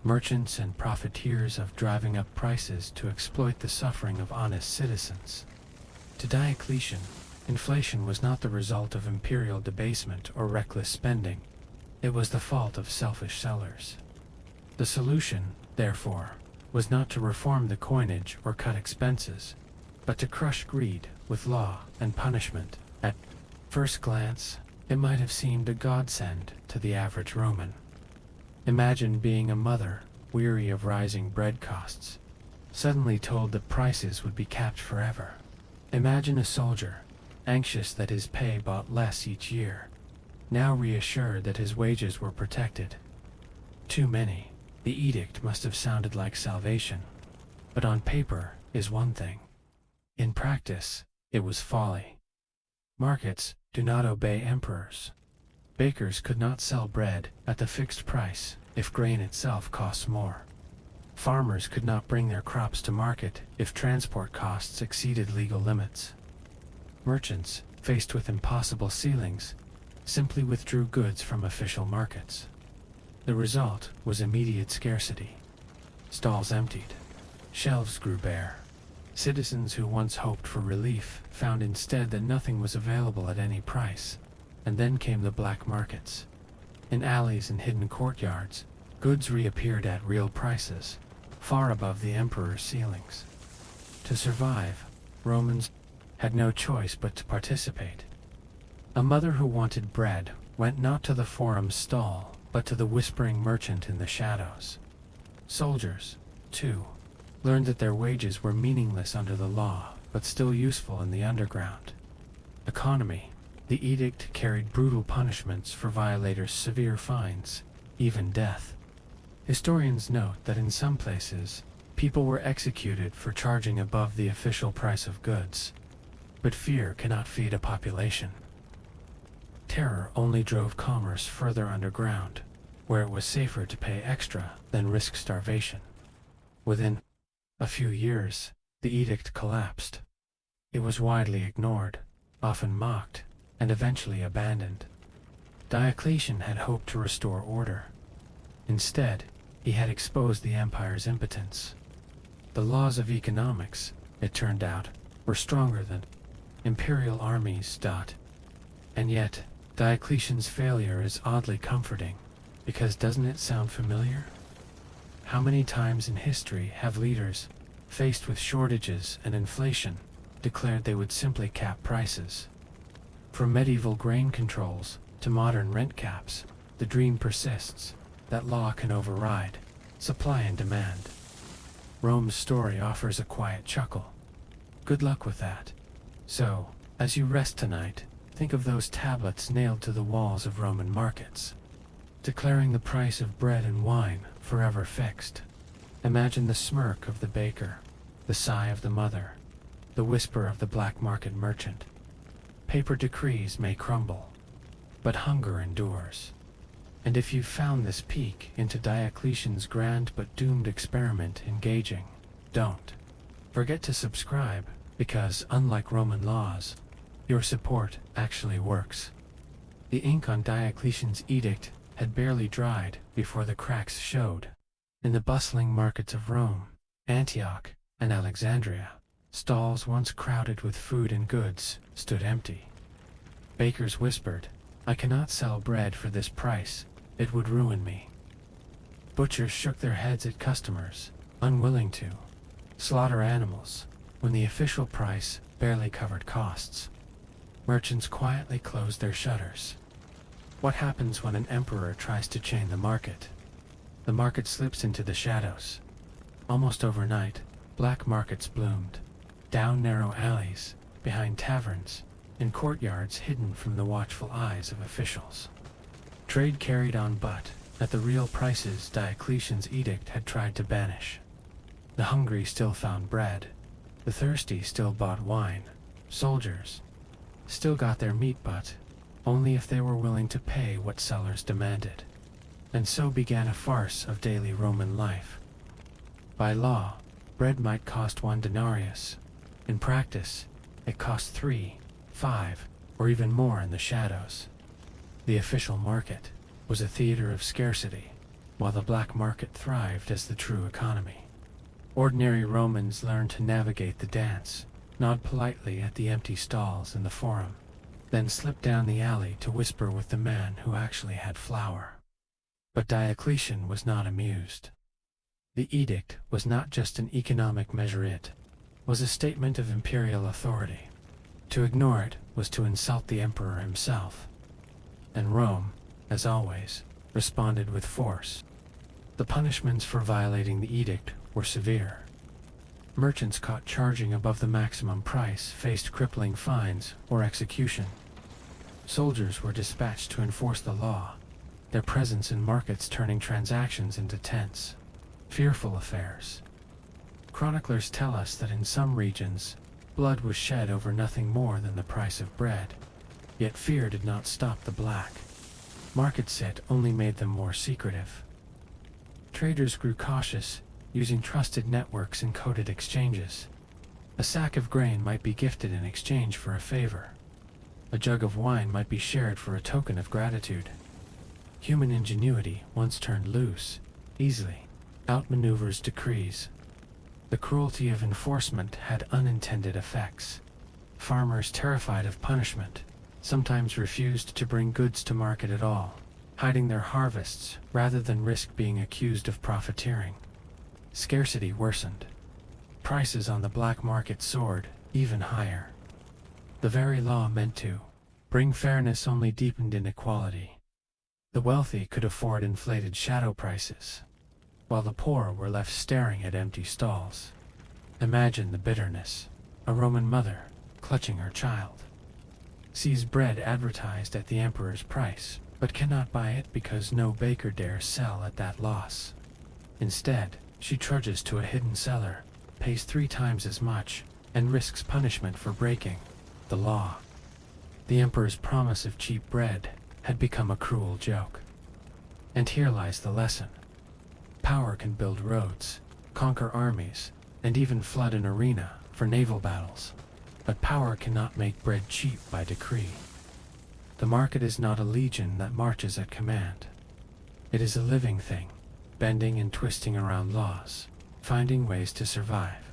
merchants and profiteers of driving up prices to exploit the suffering of honest citizens. To Diocletian, inflation was not the result of imperial debasement or reckless spending. It was the fault of selfish sellers. The solution, therefore, was not to reform the coinage or cut expenses, but to crush greed with law and punishment. At first glance, it might have seemed a godsend to the average Roman. Imagine being a mother, weary of rising bread costs, suddenly told that prices would be capped forever. Imagine a soldier, anxious that his pay bought less each year, now reassured that his wages were protected. To many, the edict must have sounded like salvation, but on paper is one thing. In practice, it was folly. Markets do not obey emperors. Bakers could not sell bread at the fixed price if grain itself costs more. Farmers could not bring their crops to market if transport costs exceeded legal limits. Merchants, faced with impossible ceilings, simply withdrew goods from official markets. The result was immediate scarcity. Stalls emptied. Shelves grew bare. Citizens who once hoped for relief found instead that nothing was available at any price. And then came the black markets. In alleys and hidden courtyards, goods reappeared at real prices, far above the emperor's ceilings. To survive, Romans had no choice but to participate. A mother who wanted bread went not to the forum's stall, but to the whispering merchant in the shadows. Soldiers, too, learned that their wages were meaningless under the law, but still useful in the underground. Economy. The edict carried brutal punishments for violators, severe fines, even death. Historians note that in some places, people were executed for charging above the official price of goods. But fear cannot feed a population. Terror only drove commerce further underground. where it was safer to pay extra than risk starvation. Within a few years, the edict collapsed. It was widely ignored, often mocked, and eventually abandoned. Diocletian had hoped to restore order. Instead, he had exposed the empire's impotence. The laws of economics, it turned out, were stronger than imperial armies. And yet, Diocletian's failure is oddly comforting, because doesn't it sound familiar? How many times in history have leaders, faced with shortages and inflation, declared they would simply cap prices? From medieval grain controls to modern rent caps, the dream persists that law can override supply and demand. Rome's story offers a quiet chuckle. Good luck with that. So, as you rest tonight, think of those tablets nailed to the walls of Roman markets, declaring the price of bread and wine forever fixed. Imagine the smirk of the baker, the sigh of the mother, the whisper of the black market merchant. Paper decrees may crumble, but hunger endures. And if you've found this peek into Diocletian's grand but doomed experiment engaging, don't forget to subscribe, because unlike Roman laws, your support actually works. The ink on Diocletian's edict had barely dried before the cracks showed. In the bustling markets of Rome, Antioch, and Alexandria, stalls once crowded with food and goods stood empty. Bakers whispered, "I cannot sell bread for this price, it would ruin me." Butchers shook their heads at customers, unwilling to slaughter animals when the official price barely covered costs. Merchants quietly closed their shutters. What happens when an emperor tries to chain the market? The market slips into the shadows. Almost overnight, black markets bloomed, down narrow alleys, behind taverns, in courtyards hidden from the watchful eyes of officials. Trade carried on, but at the real prices Diocletian's edict had tried to banish. The hungry still found bread. The thirsty still bought wine. Soldiers still got their meat, but only if they were willing to pay what sellers demanded. And so began a farce of daily Roman life. By law, bread might cost 1 denarius. In practice, it cost 3, 5, or even more in the shadows. The official market was a theater of scarcity, while the black market thrived as the true economy. Ordinary Romans learned to navigate the dance, nod politely at the empty stalls in the forum, then slip down the alley to whisper with the man who actually had flour. But Diocletian was not amused. The edict was not just an economic measure, it was a statement of imperial authority. To ignore it was to insult the emperor himself. And Rome, as always, responded with force. The punishments for violating the edict were severe. Merchants caught charging above the maximum price faced crippling fines or execution. Soldiers were dispatched to enforce the law, their presence in markets turning transactions into tense, fearful affairs. Chroniclers tell us that in some regions, blood was shed over nothing more than the price of bread. Yet fear did not stop the black markets, it only made them more secretive. Traders grew cautious, using trusted networks and coded exchanges. A sack of grain might be gifted in exchange for a favor. A jug of wine might be shared for a token of gratitude. Human ingenuity, once turned loose, easily outmaneuvers decrees. The cruelty of enforcement had unintended effects. Farmers, terrified of punishment, sometimes refused to bring goods to market at all, hiding their harvests rather than risk being accused of profiteering. Scarcity worsened. Prices on the black market soared even higher. The very law meant to bring fairness only deepened inequality. The wealthy could afford inflated shadow prices, while the poor were left staring at empty stalls. Imagine the bitterness. A Roman mother, clutching her child, sees bread advertised at the emperor's price, but cannot buy it because no baker dares sell at that loss. Instead, she trudges to a hidden cellar, pays 3 times as much, and risks punishment for breaking the law. The emperor's promise of cheap bread had become a cruel joke. And here lies the lesson. Power can build roads, conquer armies, and even flood an arena for naval battles. But power cannot make bread cheap by decree. The market is not a legion that marches at command. It is a living thing, bending and twisting around laws, finding ways to survive.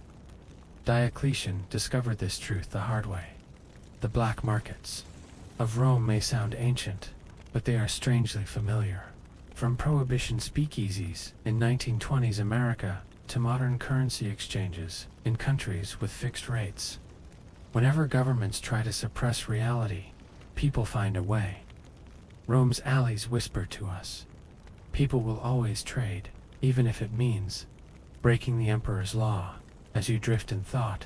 Diocletian discovered this truth the hard way. The black markets of Rome may sound ancient, but they are strangely familiar. From prohibition speakeasies in 1920s America to modern currency exchanges in countries with fixed rates. Whenever governments try to suppress reality, people find a way. Rome's alleys whisper to us. People will always trade, even if it means breaking the emperor's law. As you drift in thought,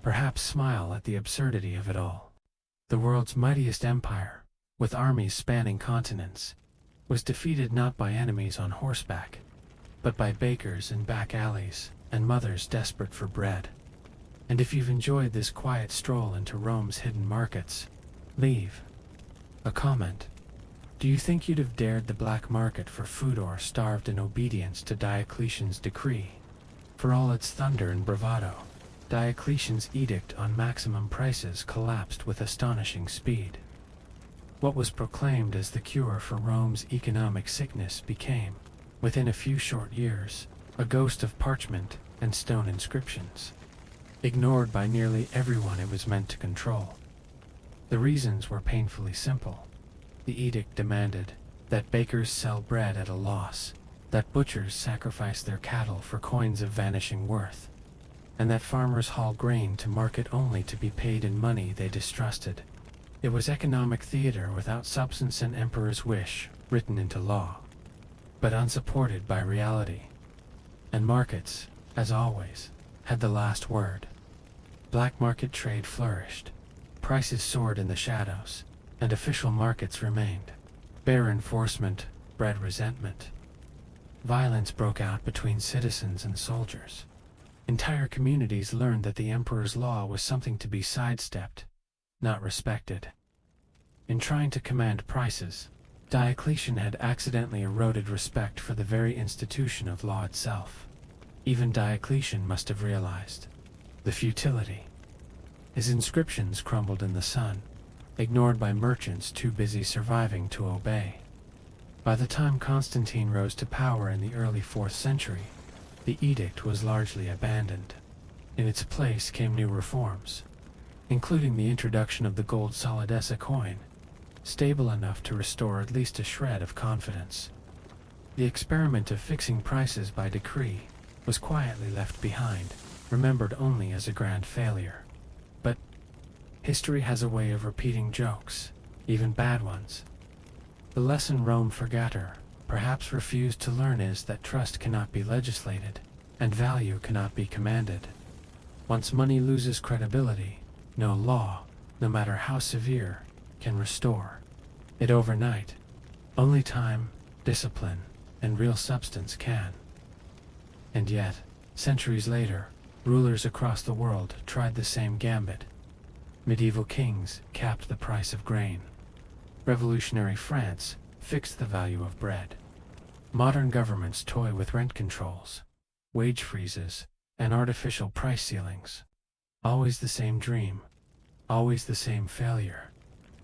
perhaps smile at the absurdity of it all. The world's mightiest empire, with armies spanning continents, was defeated not by enemies on horseback, but by bakers in back alleys and mothers desperate for bread. And if you've enjoyed this quiet stroll into Rome's hidden markets, leave a comment. Do you think you'd have dared the black market for food or starved in obedience to Diocletian's decree? For all its thunder and bravado, Diocletian's edict on maximum prices collapsed with astonishing speed. What was proclaimed as the cure for Rome's economic sickness became, within a few short years, a ghost of parchment and stone inscriptions, ignored by nearly everyone it was meant to control. The reasons were painfully simple. The edict demanded that bakers sell bread at a loss, that butchers sacrifice their cattle for coins of vanishing worth, and that farmers haul grain to market only to be paid in money they distrusted. It was economic theater without substance and emperor's wish written into law, but unsupported by reality. And markets, as always, had the last word. Black market trade flourished, prices soared in the shadows, and official markets remained. Bare enforcement bred resentment. Violence broke out between citizens and soldiers. Entire communities learned that the emperor's law was something to be sidestepped, not respected. In trying to command prices, Diocletian had accidentally eroded respect for the very institution of law itself. Even Diocletian must have realized the futility. His inscriptions crumbled in the sun, ignored by merchants too busy surviving to obey. By the time Constantine rose to power in the early 4th century, the edict was largely abandoned. In its place came new reforms, including the introduction of the gold solidessa coin, stable enough to restore at least a shred of confidence. The experiment of fixing prices by decree was quietly left behind, remembered only as a grand failure. But history has a way of repeating jokes, even bad ones. The lesson Rome forgot or perhaps refused to learn is that trust cannot be legislated, and value cannot be commanded. Once money loses credibility, no law, no matter how severe, can restore it overnight. Only time, discipline, and real substance can. And yet, centuries later, rulers across the world tried the same gambit. Medieval kings capped the price of grain. Revolutionary France fixed the value of bread. Modern governments toy with rent controls, wage freezes, and artificial price ceilings. Always the same dream, always the same failure,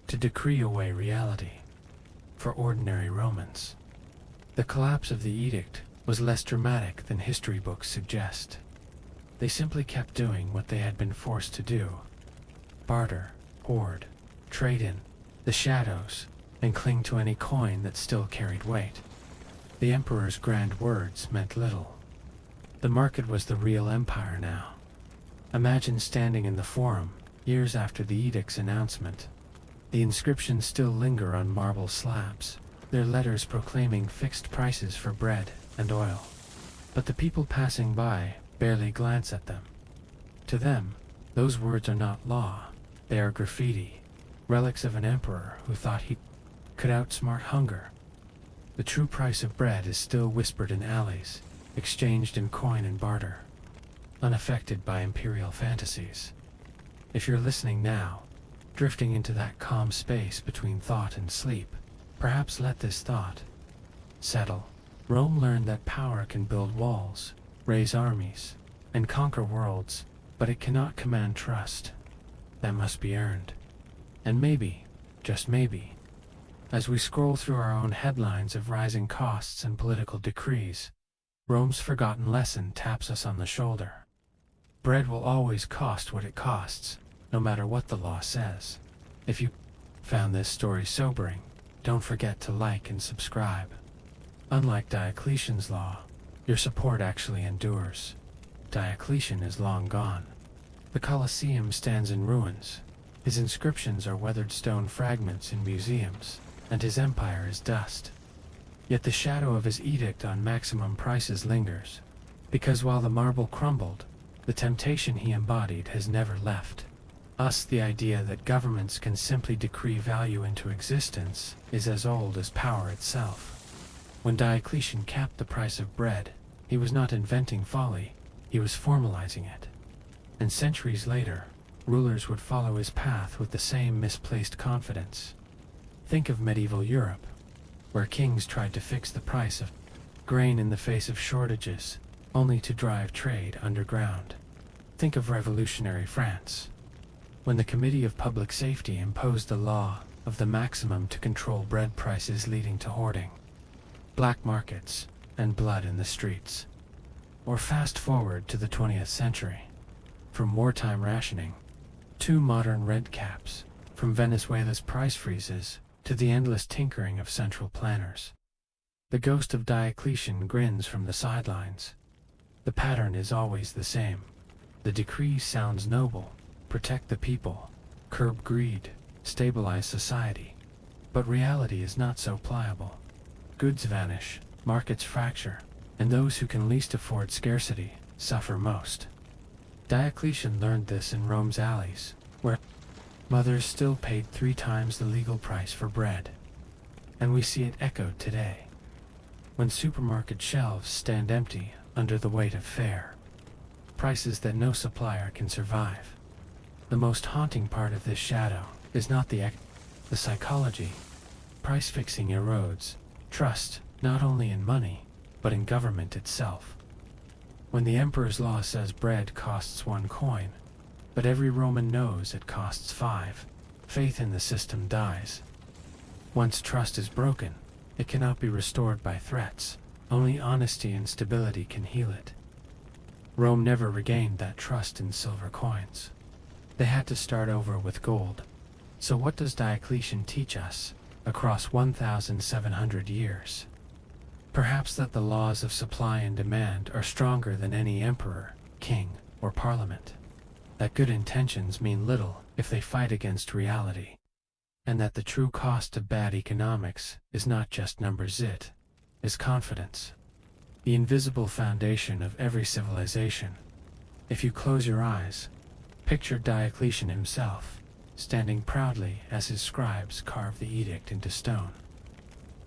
to decree away reality. For ordinary Romans, the collapse of the edict was less dramatic than history books suggest. They simply kept doing what they had been forced to do: barter, hoard, trade in the shadows, and cling to any coin that still carried weight. The emperor's grand words meant little. The market was the real empire now. Imagine standing in the forum, years after the edict's announcement. The inscriptions still linger on marble slabs, their letters proclaiming fixed prices for bread and oil. But the people passing by barely glance at them. To them, those words are not law, they are graffiti, relics of an emperor who thought he could outsmart hunger. The true price of bread is still whispered in alleys, exchanged in coin and barter, unaffected by imperial fantasies. If you're listening now, drifting into that calm space between thought and sleep, perhaps let this thought settle. Rome learned that power can build walls, raise armies, and conquer worlds, but it cannot command trust. That must be earned. And maybe, just maybe, as we scroll through our own headlines of rising costs and political decrees, Rome's forgotten lesson taps us on the shoulder. Bread will always cost what it costs, no matter what the law says. If you found this story sobering, don't forget to like and subscribe. Unlike Diocletian's law, your support actually endures. Diocletian is long gone. The Colosseum stands in ruins. His inscriptions are weathered stone fragments in museums, and his empire is dust. Yet the shadow of his edict on maximum prices lingers, because while the marble crumbled, the temptation he embodied has never left. Us, the idea that governments can simply decree value into existence is as old as power itself. When Diocletian capped the price of bread, he was not inventing folly, he was formalizing it. And centuries later, rulers would follow his path with the same misplaced confidence. Think of medieval Europe, where kings tried to fix the price of grain in the face of shortages, only to drive trade underground. Think of revolutionary France, when the Committee of Public Safety imposed the law of the maximum to control bread prices, leading to hoarding, black markets, and blood in the streets. Or fast forward to the 20th century. From wartime rationing to modern rent caps, from Venezuela's price freezes to the endless tinkering of central planners, the ghost of Diocletian grins from the sidelines. The pattern is always the same. The decree sounds noble: protect the people, curb greed, stabilize society. But reality is not so pliable. Goods vanish, markets fracture, and those who can least afford scarcity suffer most. Diocletian learned this in Rome's alleys, where mothers still paid 3 times the legal price for bread. And we see it echoed today, when supermarket shelves stand empty under the weight of fare, prices that no supplier can survive. The most haunting part of this shadow is not the psychology. Price fixing erodes trust, not only in money, but in government itself. When the emperor's law says bread costs 1 coin, but every Roman knows it costs 5, faith in the system dies. Once trust is broken, it cannot be restored by threats. Only honesty and stability can heal it. Rome never regained that trust in silver coins. They had to start over with gold. So what does Diocletian teach us across 1,700 years? Perhaps that the laws of supply and demand are stronger than any emperor, king, or parliament. That good intentions mean little if they fight against reality. And that the true cost of bad economics is not just numbers, it is confidence. The invisible foundation of every civilization. If you close your eyes, picture Diocletian himself, standing proudly as his scribes carve the edict into stone.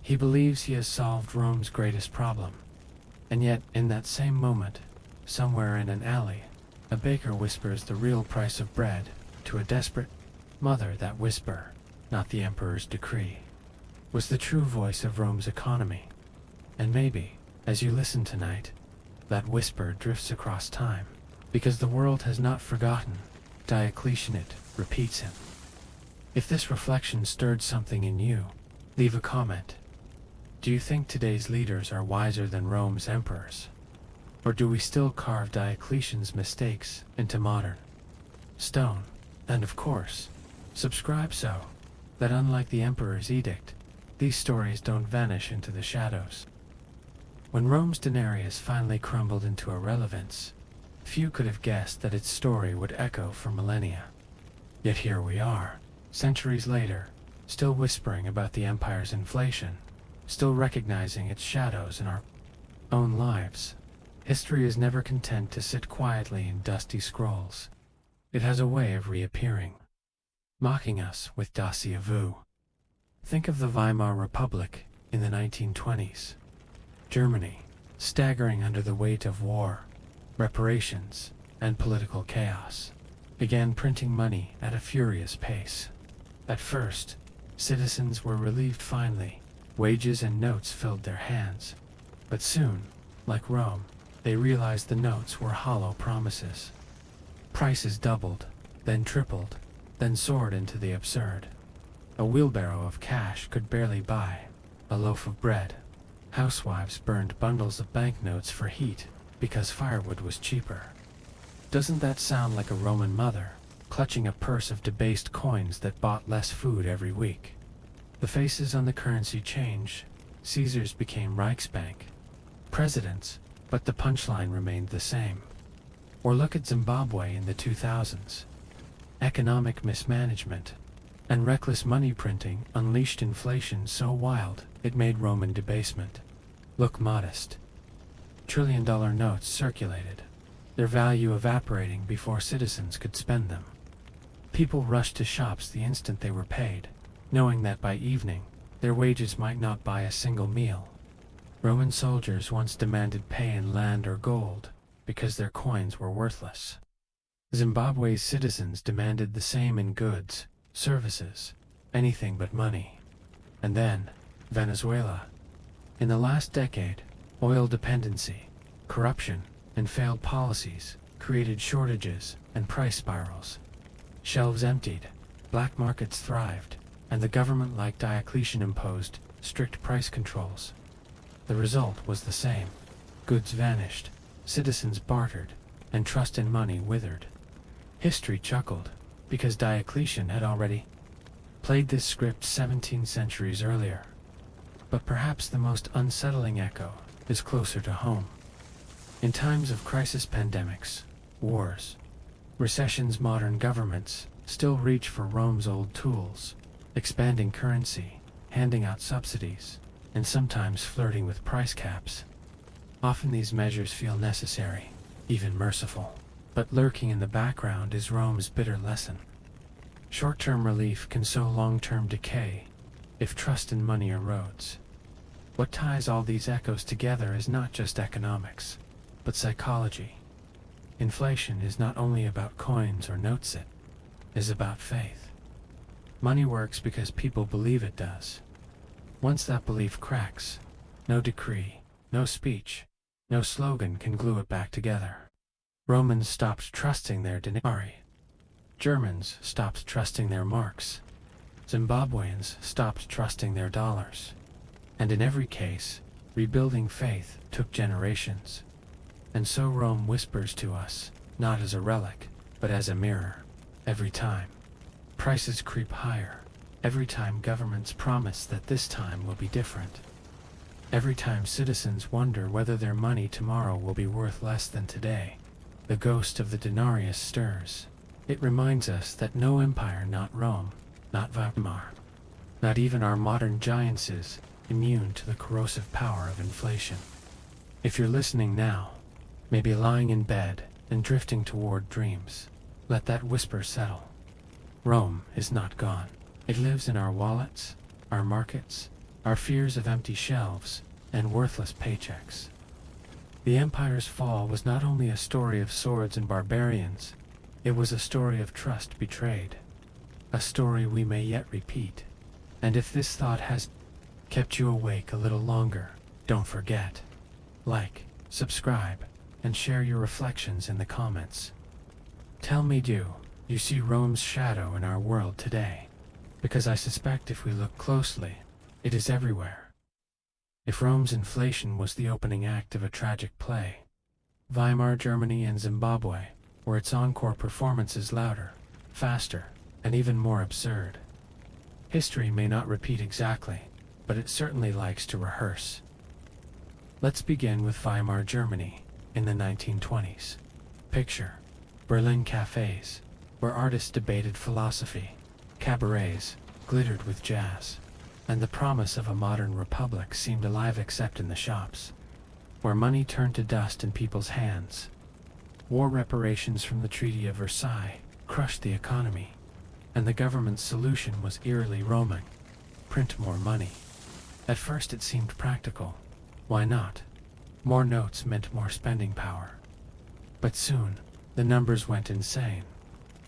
He believes he has solved Rome's greatest problem. And yet, in that same moment, somewhere in an alley, a baker whispers the real price of bread to a desperate mother. That whisper, not the emperor's decree, was the true voice of Rome's economy. And maybe, as you listen tonight, that whisper drifts across time, because the world has not forgotten Diocletian, it repeats him. If this reflection stirred something in you, leave a comment. Do you think today's leaders are wiser than Rome's emperors? Or do we still carve Diocletian's mistakes into modern stone? And of course, subscribe so that unlike the emperor's edict, these stories don't vanish into the shadows. When Rome's denarius finally crumbled into irrelevance, few could have guessed that its story would echo for millennia. Yet here we are, centuries later, still whispering about the empire's inflation, still recognizing its shadows in our own lives. History is never content to sit quietly in dusty scrolls. It has a way of reappearing, mocking us with dossier vu. Think of the Weimar Republic in the 1920s. Germany, staggering under the weight of war, reparations, and political chaos, began printing money at a furious pace. At first, citizens were relieved. Finally, Wages and notes filled their hands. But soon, like Rome, they realized the notes were hollow promises. Prices doubled, then tripled, then soared into the absurd. A wheelbarrow of cash could barely buy a loaf of bread. Housewives burned bundles of banknotes for heat because firewood was cheaper. Doesn't that sound like a Roman mother, clutching a purse of debased coins that bought less food every week? The faces on the currency changed. Caesars became Reichsbank presidents, but the punchline remained the same. Or look at Zimbabwe in the 2000s. Economic mismanagement and reckless money printing unleashed inflation so wild it made Roman debasement look modest. $1 trillion notes circulated, their value evaporating before citizens could spend them. People rushed to shops the instant they were paid, knowing that by evening, their wages might not buy a single meal. Roman soldiers once demanded pay in land or gold because their coins were worthless. Zimbabwe's citizens demanded the same in goods, services, anything but money. And then, Venezuela. In the last decade, oil dependency, corruption, and failed policies created shortages and price spirals. Shelves emptied, black markets thrived, and the government like Diocletian imposed strict price controls. The result was the same. Goods vanished, citizens bartered, and trust in money withered. History chuckled, because Diocletian had already played this script 17 centuries earlier. But perhaps the most unsettling echo is closer to home. In times of crisis, pandemics, wars, recessions, modern governments still reach for Rome's old tools, expanding currency, handing out subsidies, and sometimes flirting with price caps. Often these measures feel necessary, even merciful, but lurking in the background is Rome's bitter lesson. Short-term relief can sow long-term decay if trust in money erodes. What ties all these echoes together is not just economics, but psychology. Inflation is not only about coins or notes, it is about faith. Money works because people believe it does. Once that belief cracks, no decree, no speech, no slogan can glue it back together. Romans stopped trusting their denarii. Germans stopped trusting their marks. Zimbabweans stopped trusting their dollars. And in every case, rebuilding faith took generations. And so Rome whispers to us, not as a relic, but as a mirror. Every time prices creep higher, every time governments promise that this time will be different, every time citizens wonder whether their money tomorrow will be worth less than today, the ghost of the denarius stirs. It reminds us that no empire, not Rome, not Weimar, not even our modern giants, is immune to the corrosive power of inflation. If you're listening now, maybe lying in bed and drifting toward dreams, let that whisper settle. Rome is not gone. It lives in our wallets, our markets, our fears of empty shelves, and worthless paychecks. The empire's fall was not only a story of swords and barbarians, it was a story of trust betrayed. A story we may yet repeat. And if this thought has kept you awake a little longer, don't forget. Like, subscribe, and share your reflections in the comments. Tell me, do you see Rome's shadow in our world today? Because I suspect if we look closely, it is everywhere. If Rome's inflation was the opening act of a tragic play, Weimar Germany and Zimbabwe were its encore performances, louder, faster, and even more absurd. History may not repeat exactly, but it certainly likes to rehearse. Let's begin with Weimar Germany in the 1920s. Picture Berlin cafes, where artists debated philosophy, cabarets glittered with jazz, and the promise of a modern republic seemed alive except in the shops, where money turned to dust in people's hands. War reparations from the Treaty of Versailles crushed the economy, and the government's solution was eerily Roman: print more money. At first it seemed practical. Why not? More notes meant more spending power. But soon, the numbers went insane.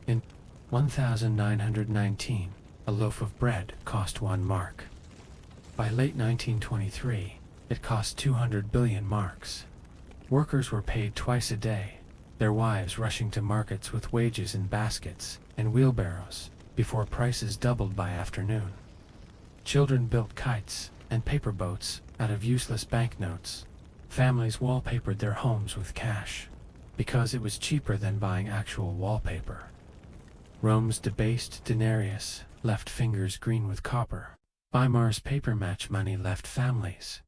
In 1919, a loaf of bread cost 1 mark. By late 1923, it cost 200 billion marks. Workers were paid twice a day, their wives rushing to markets with wages in baskets and wheelbarrows before prices doubled by afternoon. Children built kites and paper boats out of useless banknotes. Families wallpapered their homes with cash, because it was cheaper than buying actual wallpaper. Rome's debased denarius left fingers green with copper. Weimar's paper match money left families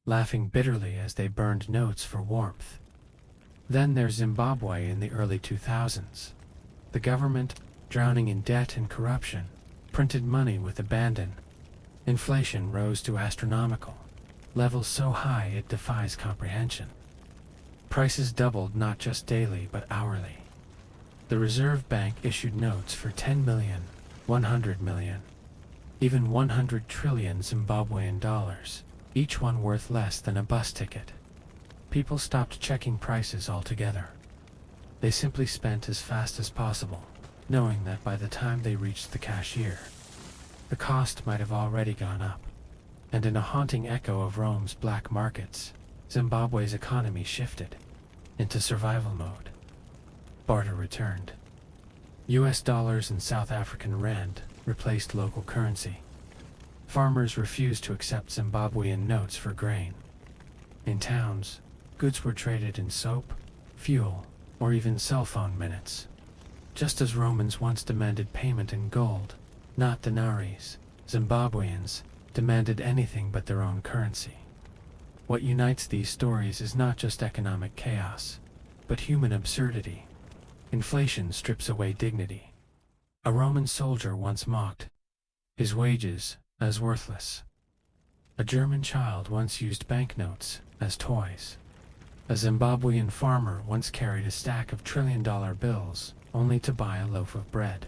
laughing bitterly as they burned notes for warmth. Then there's Zimbabwe in the early 2000s. The government, drowning in debt and corruption, printed money with abandon. Inflation rose to astronomical levels so high it defies comprehension. Prices doubled not just daily but hourly. The Reserve Bank issued notes for 10 million, 100 million, even 100 trillion Zimbabwean dollars, each one worth less than a bus ticket. People stopped checking prices altogether. They simply spent as fast as possible, knowing that by the time they reached the cashier, the cost might have already gone up. And in a haunting echo of Rome's black markets, Zimbabwe's economy shifted into survival mode. Barter returned. US dollars and South African rand replaced local currency. Farmers refused to accept Zimbabwean notes for grain. In towns, goods were traded in soap, fuel, or even cell phone minutes. Just as Romans once demanded payment in gold, not denaries, Zimbabweans demanded anything but their own currency. What unites these stories is not just economic chaos, but human absurdity. Inflation strips away dignity. A Roman soldier once mocked his wages as worthless. A German child once used banknotes as toys. A Zimbabwean farmer once carried a stack of trillion-dollar bills only to buy a loaf of bread.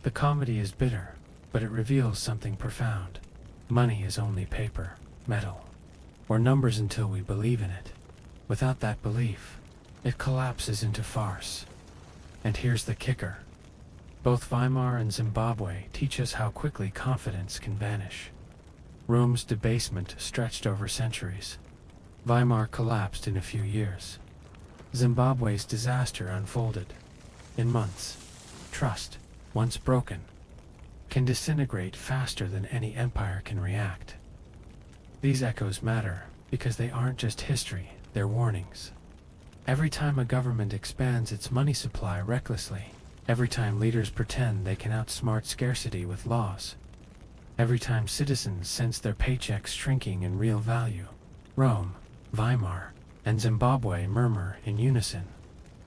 The comedy is bitter, but it reveals something profound. Money is only paper, metal, or numbers until we believe in it. Without that belief, it collapses into farce. And here's the kicker. Both Weimar and Zimbabwe teach us how quickly confidence can vanish. Rome's debasement stretched over centuries. Weimar collapsed in a few years. Zimbabwe's disaster unfolded in months. Trust, once broken, can disintegrate faster than any empire can react. These echoes matter because they aren't just history, they're warnings. Every time a government expands its money supply recklessly, every time leaders pretend they can outsmart scarcity with laws, every time citizens sense their paychecks shrinking in real value, Rome, Weimar, and Zimbabwe murmur in unison.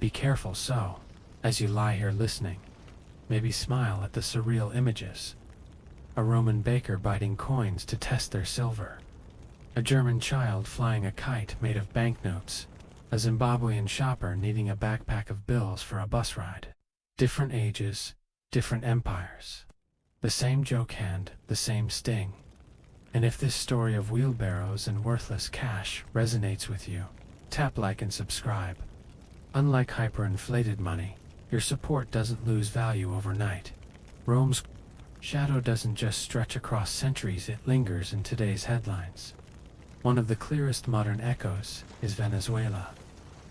Be careful so, as you lie here listening, maybe smile at the surreal images. A Roman baker biting coins to test their silver. A German child flying a kite made of banknotes. A Zimbabwean shopper needing a backpack of bills for a bus ride. Different ages, different empires. The same joke hand, the same sting. And if this story of wheelbarrows and worthless cash resonates with you, tap like and subscribe. Unlike hyperinflated money, your support doesn't lose value overnight. Rome's shadow doesn't just stretch across centuries, it lingers in today's headlines. One of the clearest modern echoes is Venezuela,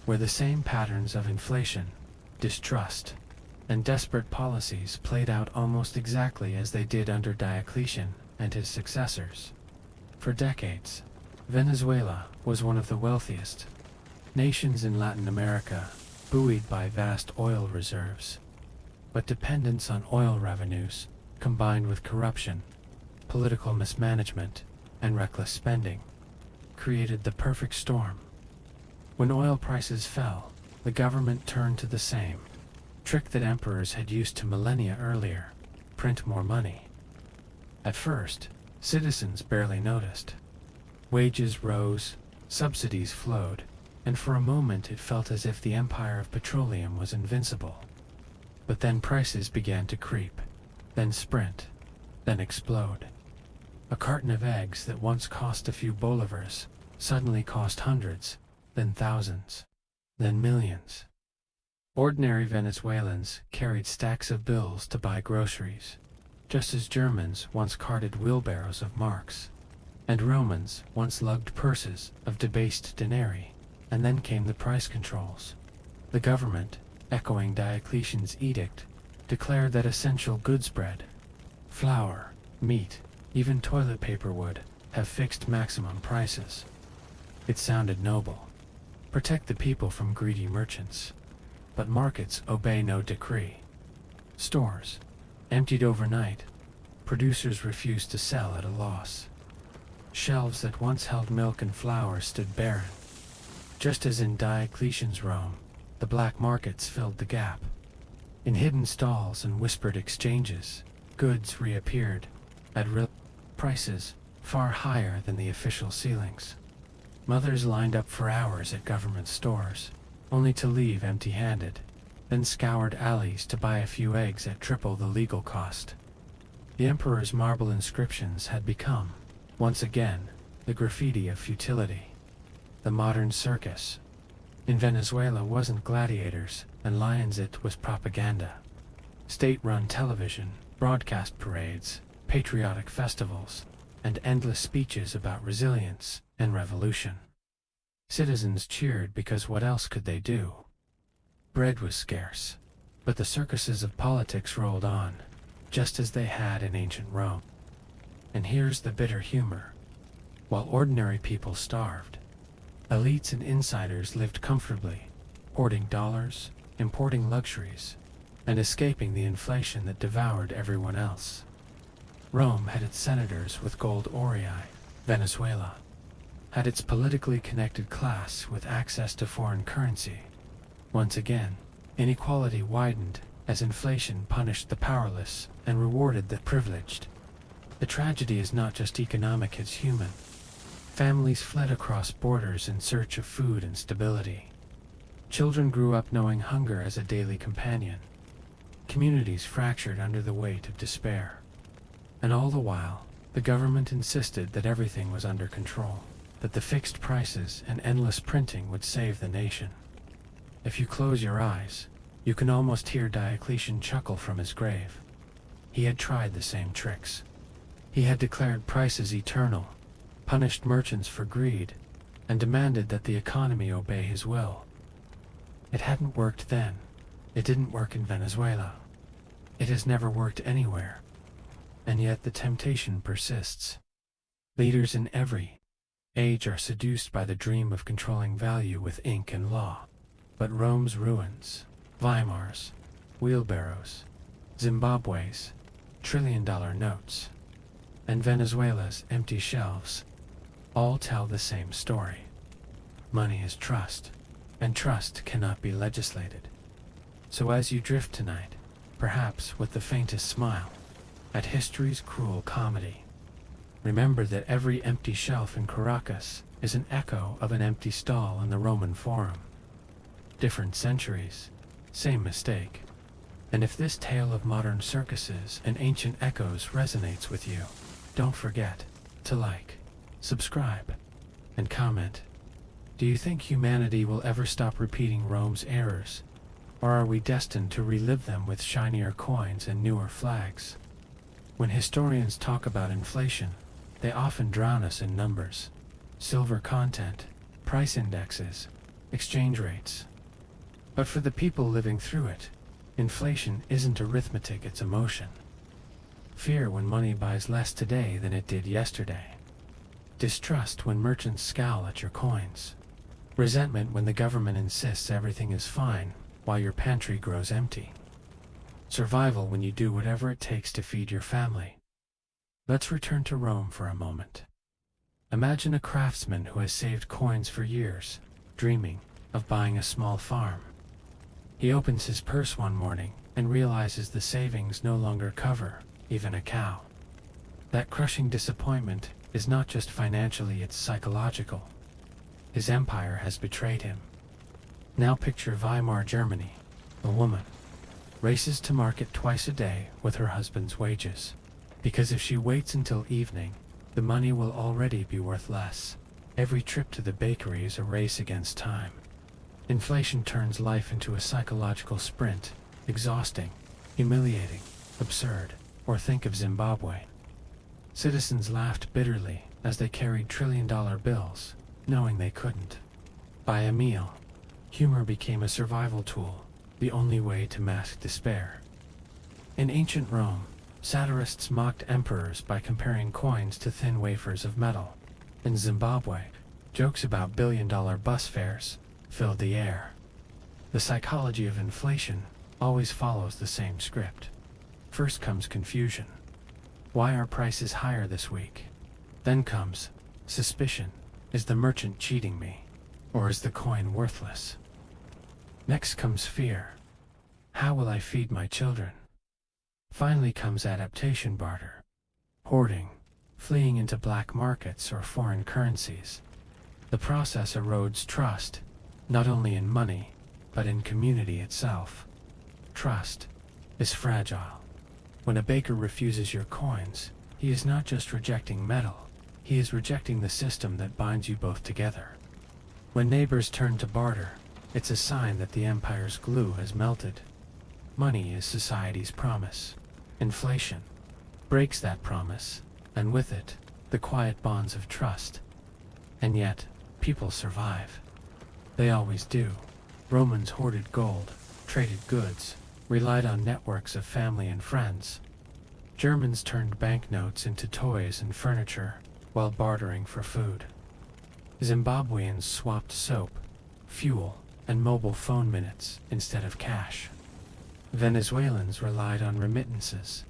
where the same patterns of inflation, distrust, and desperate policies played out almost exactly as they did under Diocletian and his successors. For decades, Venezuela was one of the wealthiest nations in Latin America, buoyed by vast oil reserves. But dependence on oil revenues, combined with corruption, political mismanagement, and reckless spending, created the perfect storm. When oil prices fell, the government turned to the same trick that emperors had used to millennia earlier: print more money. At first, citizens barely noticed. Wages rose, subsidies flowed, and for a moment it felt as if the empire of petroleum was invincible. But then prices began to creep, then sprint, then explode. A carton of eggs that once cost a few bolivars suddenly cost hundreds, then thousands, then millions. Ordinary Venezuelans carried stacks of bills to buy groceries, just as Germans once carted wheelbarrows of marks. And Romans once lugged purses of debased denarii, and then came the price controls. The government, echoing Diocletian's edict, declared that essential goods bread, flour, meat, even toilet paper would have fixed maximum prices. It sounded noble. Protect the people from greedy merchants. But markets obey no decree. Stores emptied overnight. Producers refused to sell at a loss. Shelves that once held milk and flour stood barren. Just as in Diocletian's Rome, the black markets filled the gap. In hidden stalls and whispered exchanges, goods reappeared at real prices far higher than the official ceilings. Mothers lined up for hours at government stores, only to leave empty-handed, then scoured alleys to buy a few eggs at triple the legal cost. The emperor's marble inscriptions had become, once again, the graffiti of futility. The modern circus. In Venezuela wasn't gladiators and lions, it was propaganda. State-run television, broadcast parades, patriotic festivals, and endless speeches about resilience and revolution. Citizens cheered because what else could they do? Bread was scarce, but the circuses of politics rolled on, just as they had in ancient Rome. And here's the bitter humor. While ordinary people starved, elites and insiders lived comfortably, hoarding dollars, importing luxuries, and escaping the inflation that devoured everyone else. Rome had its senators with gold aurii. Venezuela had its politically connected class with access to foreign currency. Once again, inequality widened as inflation punished the powerless and rewarded the privileged. The tragedy is not just economic, it's human. Families fled across borders in search of food and stability. Children grew up knowing hunger as a daily companion. Communities fractured under the weight of despair. And all the while, the government insisted that everything was under control, that the fixed prices and endless printing would save the nation. If you close your eyes, you can almost hear Diocletian chuckle from his grave. He had tried the same tricks. He had declared prices eternal, punished merchants for greed, and demanded that the economy obey his will. It hadn't worked then. It didn't work in Venezuela. It has never worked anywhere. And yet the temptation persists. Leaders in every age are seduced by the dream of controlling value with ink and law. But Rome's ruins, Weimar's, wheelbarrows, Zimbabwe's trillion-dollar notes, and Venezuela's empty shelves all tell the same story. Money is trust, and trust cannot be legislated. So as you drift tonight, perhaps with the faintest smile, at history's cruel comedy, remember that every empty shelf in Caracas is an echo of an empty stall in the Roman Forum. Different centuries, same mistake. And if this tale of modern circuses and ancient echoes resonates with you, don't forget to like, subscribe, and comment. Do you think humanity will ever stop repeating Rome's errors? Or are we destined to relive them with shinier coins and newer flags? When historians talk about inflation, they often drown us in numbers. Silver content, price indexes, exchange rates. But for the people living through it, inflation isn't arithmetic, it's emotion. Fear when money buys less today than it did yesterday. Distrust when merchants scowl at your coins. Resentment when the government insists everything is fine while your pantry grows empty. Survival when you do whatever it takes to feed your family. Let's return to Rome for a moment. Imagine a craftsman who has saved coins for years, dreaming of buying a small farm. He opens his purse one morning and realizes the savings no longer cover even a cow. That crushing disappointment is not just financially, it's psychological. His empire has betrayed him. Now picture Weimar Germany. A woman races to market twice a day with her husband's wages, because if she waits until evening, the money will already be worth less. Every trip to the bakery is a race against time. Inflation turns life into a psychological sprint, exhausting, humiliating, absurd. Or think of Zimbabwe. Citizens laughed bitterly as they carried trillion-dollar bills, knowing they couldn't buy a meal. Humor became a survival tool, the only way to mask despair. In ancient Rome, satirists mocked emperors by comparing coins to thin wafers of metal. In Zimbabwe, jokes about billion-dollar bus fares filled the air. The psychology of inflation always follows the same script. First comes confusion. Why are prices higher this week? Then comes suspicion. Is the merchant cheating me? Or is the coin worthless? Next comes fear. How will I feed my children? Finally comes adaptation barter. Hoarding, fleeing into black markets or foreign currencies. The process erodes trust, not only in money, but in community itself. Trust is fragile. When a baker refuses your coins, he is not just rejecting metal, he is rejecting the system that binds you both together. When neighbors turn to barter, it's a sign that the empire's glue has melted. Money is society's promise. Inflation breaks that promise, and with it, the quiet bonds of trust. And yet, people survive. They always do. Romans hoarded gold, traded goods, relied on networks of family and friends. Germans turned banknotes into toys and furniture while bartering for food. Zimbabweans swapped soap, fuel, and mobile phone minutes instead of cash. Venezuelans relied on remittances,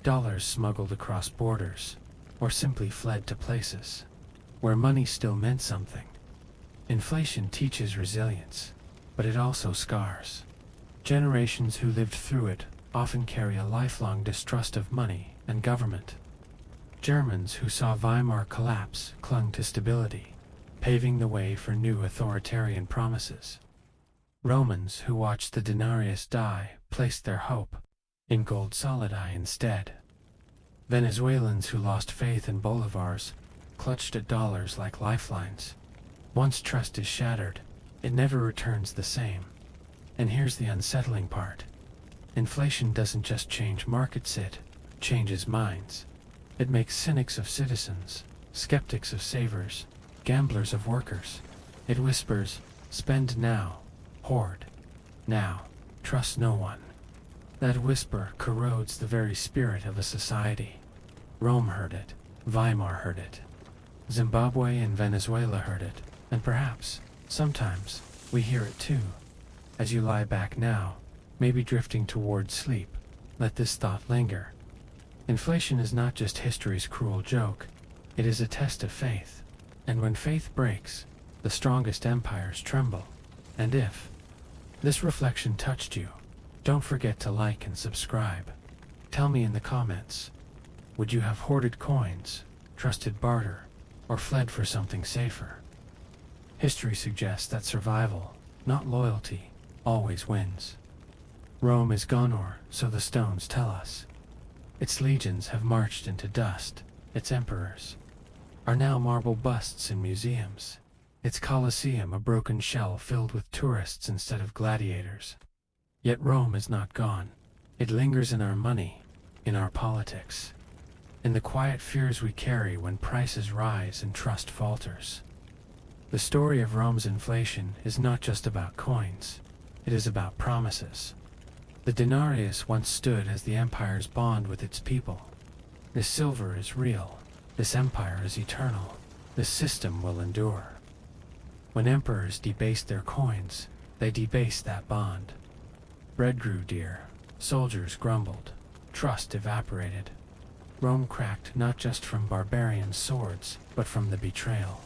dollars smuggled across borders, or simply fled to places where money still meant something. Inflation teaches resilience, but it also scars. Generations who lived through it often carry a lifelong distrust of money and government. Germans who saw Weimar collapse clung to stability, paving the way for new authoritarian promises. Romans who watched the denarius die placed their hope in gold solidi instead. Venezuelans who lost faith in bolivars clutched at dollars like lifelines. Once trust is shattered, it never returns the same. And here's the unsettling part. Inflation doesn't just change markets, it changes minds. It makes cynics of citizens, skeptics of savers, gamblers of workers. It whispers, spend now, hoard now, trust no one. That whisper corrodes the very spirit of a society. Rome heard it, Weimar heard it, Zimbabwe and Venezuela heard it, and perhaps, sometimes, we hear it too. As you lie back now, maybe drifting toward sleep, let this thought linger. Inflation is not just history's cruel joke, it is a test of faith. And when faith breaks, the strongest empires tremble. And if this reflection touched you, don't forget to like and subscribe. Tell me in the comments, would you have hoarded coins, trusted barter, or fled for something safer? History suggests that survival, not loyalty, always wins. Rome is gone, or so the stones tell us. Its legions have marched into dust. Its emperors are now marble busts in museums. Its Colosseum a broken shell filled with tourists instead of gladiators. Yet Rome is not gone. It lingers in our money, in our politics, in the quiet fears we carry when prices rise and trust falters. The story of Rome's inflation is not just about coins. It is about promises. The denarius once stood as the empire's bond with its people. This silver is real. This empire is eternal. This system will endure. When emperors debased their coins, they debased that bond. Bread grew dear. Soldiers grumbled. Trust evaporated. Rome cracked not just from barbarian swords, but from the betrayal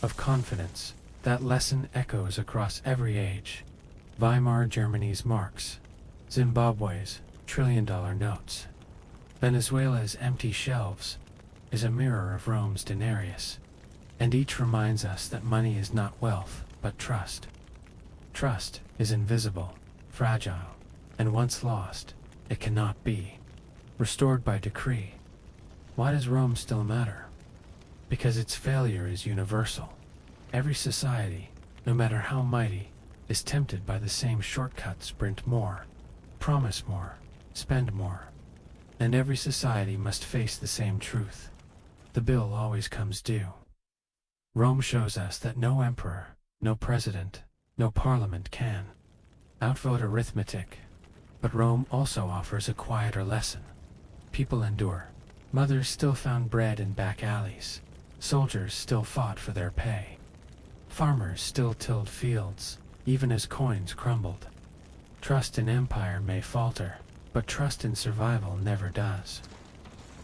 of confidence. That lesson echoes across every age. Weimar Germany's marks, Zimbabwe's trillion-dollar notes, Venezuela's empty shelves is a mirror of Rome's denarius, and each reminds us that money is not wealth, but trust. Trust is invisible, fragile, and once lost, it cannot be restored by decree. Why does Rome still matter? Because its failure is universal. Every society, no matter how mighty, is tempted by the same shortcut: sprint more, promise more, spend more. And every society must face the same truth. the bill always comes due. Rome shows us that no emperor, no president, no parliament can outvote arithmetic. But Rome also offers a quieter lesson. People endure. Mothers still found bread in back alleys. Soldiers still fought for their pay. Farmers still tilled fields, even as coins crumbled. Trust in empire may falter, but trust in survival never does.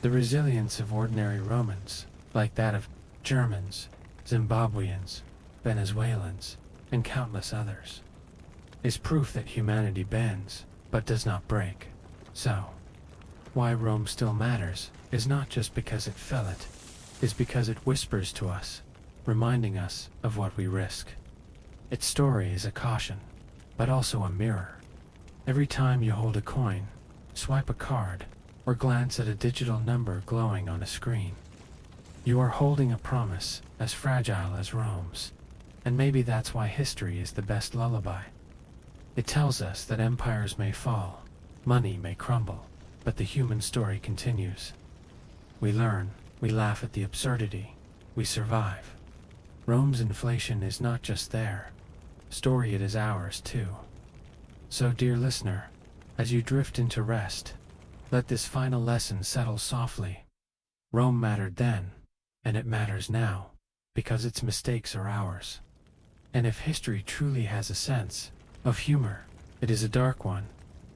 The resilience of ordinary Romans, like that of Germans, Zimbabweans, Venezuelans, and countless others, is proof that humanity bends, but does not break. So, why Rome still matters is not just because it fell it, is because it whispers to us, reminding us of what we risk. Its story is a caution, but also a mirror. Every time you hold a coin, swipe a card, or glance at a digital number glowing on a screen, you are holding a promise as fragile as Rome's. And maybe that's why history is the best lullaby. It tells us that empires may fall, money may crumble, but the human story continues. We learn, we laugh at the absurdity, we survive. Rome's inflation is not just their story, it is ours too. So, dear listener, as you drift into rest, let this final lesson settle softly. Rome mattered then, and it matters now, because its mistakes are ours. And if history truly has a sense of humor, it is a dark one,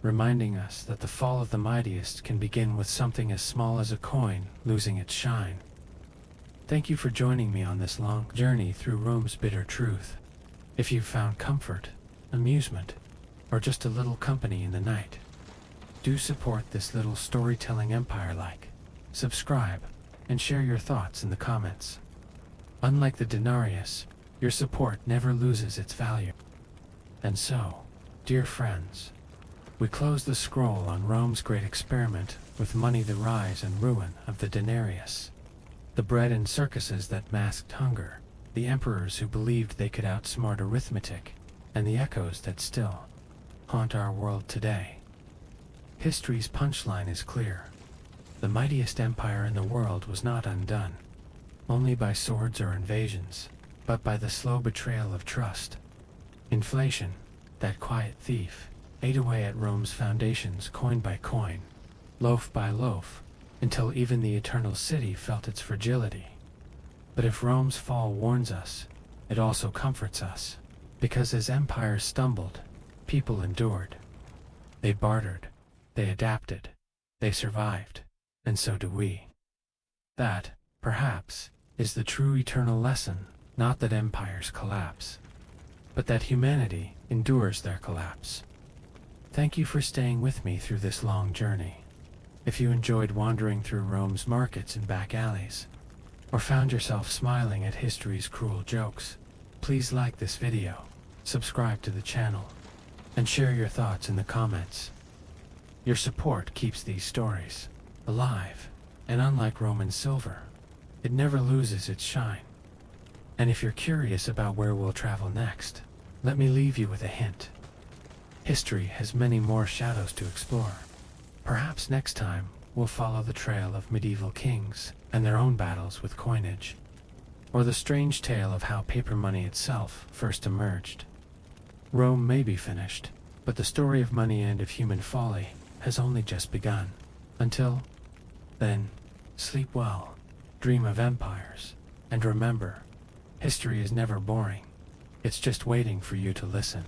reminding us that the fall of the mightiest can begin with something as small as a coin losing its shine. Thank you for joining me on this long journey through Rome's bitter truth. If you've found comfort, amusement, or just a little company in the night, do support this little storytelling empire. Like, subscribe, and share your thoughts in the comments. Unlike the denarius, your support never loses its value. And so, dear friends, we close the scroll on Rome's great experiment with money, the rise and ruin of the denarius, the bread and circuses that masked hunger, the emperors who believed they could outsmart arithmetic, and the echoes that still haunt our world today. History's punchline is clear. The mightiest empire in the world was not undone, only by swords or invasions, but by the slow betrayal of trust. Inflation, that quiet thief, ate away at Rome's foundations coin by coin, loaf by loaf, until even the eternal city felt its fragility. But if Rome's fall warns us, it also comforts us, because as empires stumbled, people endured. They bartered, they adapted, they survived, and so do we. That, perhaps, is the true eternal lesson, not that empires collapse, but that humanity endures their collapse. Thank you for staying with me through this long journey. If you enjoyed wandering through Rome's markets and back alleys, or found yourself smiling at history's cruel jokes, please like this video, subscribe to the channel, and share your thoughts in the comments. Your support keeps these stories alive, and unlike Roman silver, it never loses its shine. And if you're curious about where we'll travel next, let me leave you with a hint. History has many more shadows to explore. Perhaps next time we'll follow the trail of medieval kings and their own battles with coinage, or the strange tale of how paper money itself first emerged. Rome may be finished, but the story of money and of human folly has only just begun. Until then, sleep well, dream of empires, and remember, history is never boring. It's just waiting for you to listen.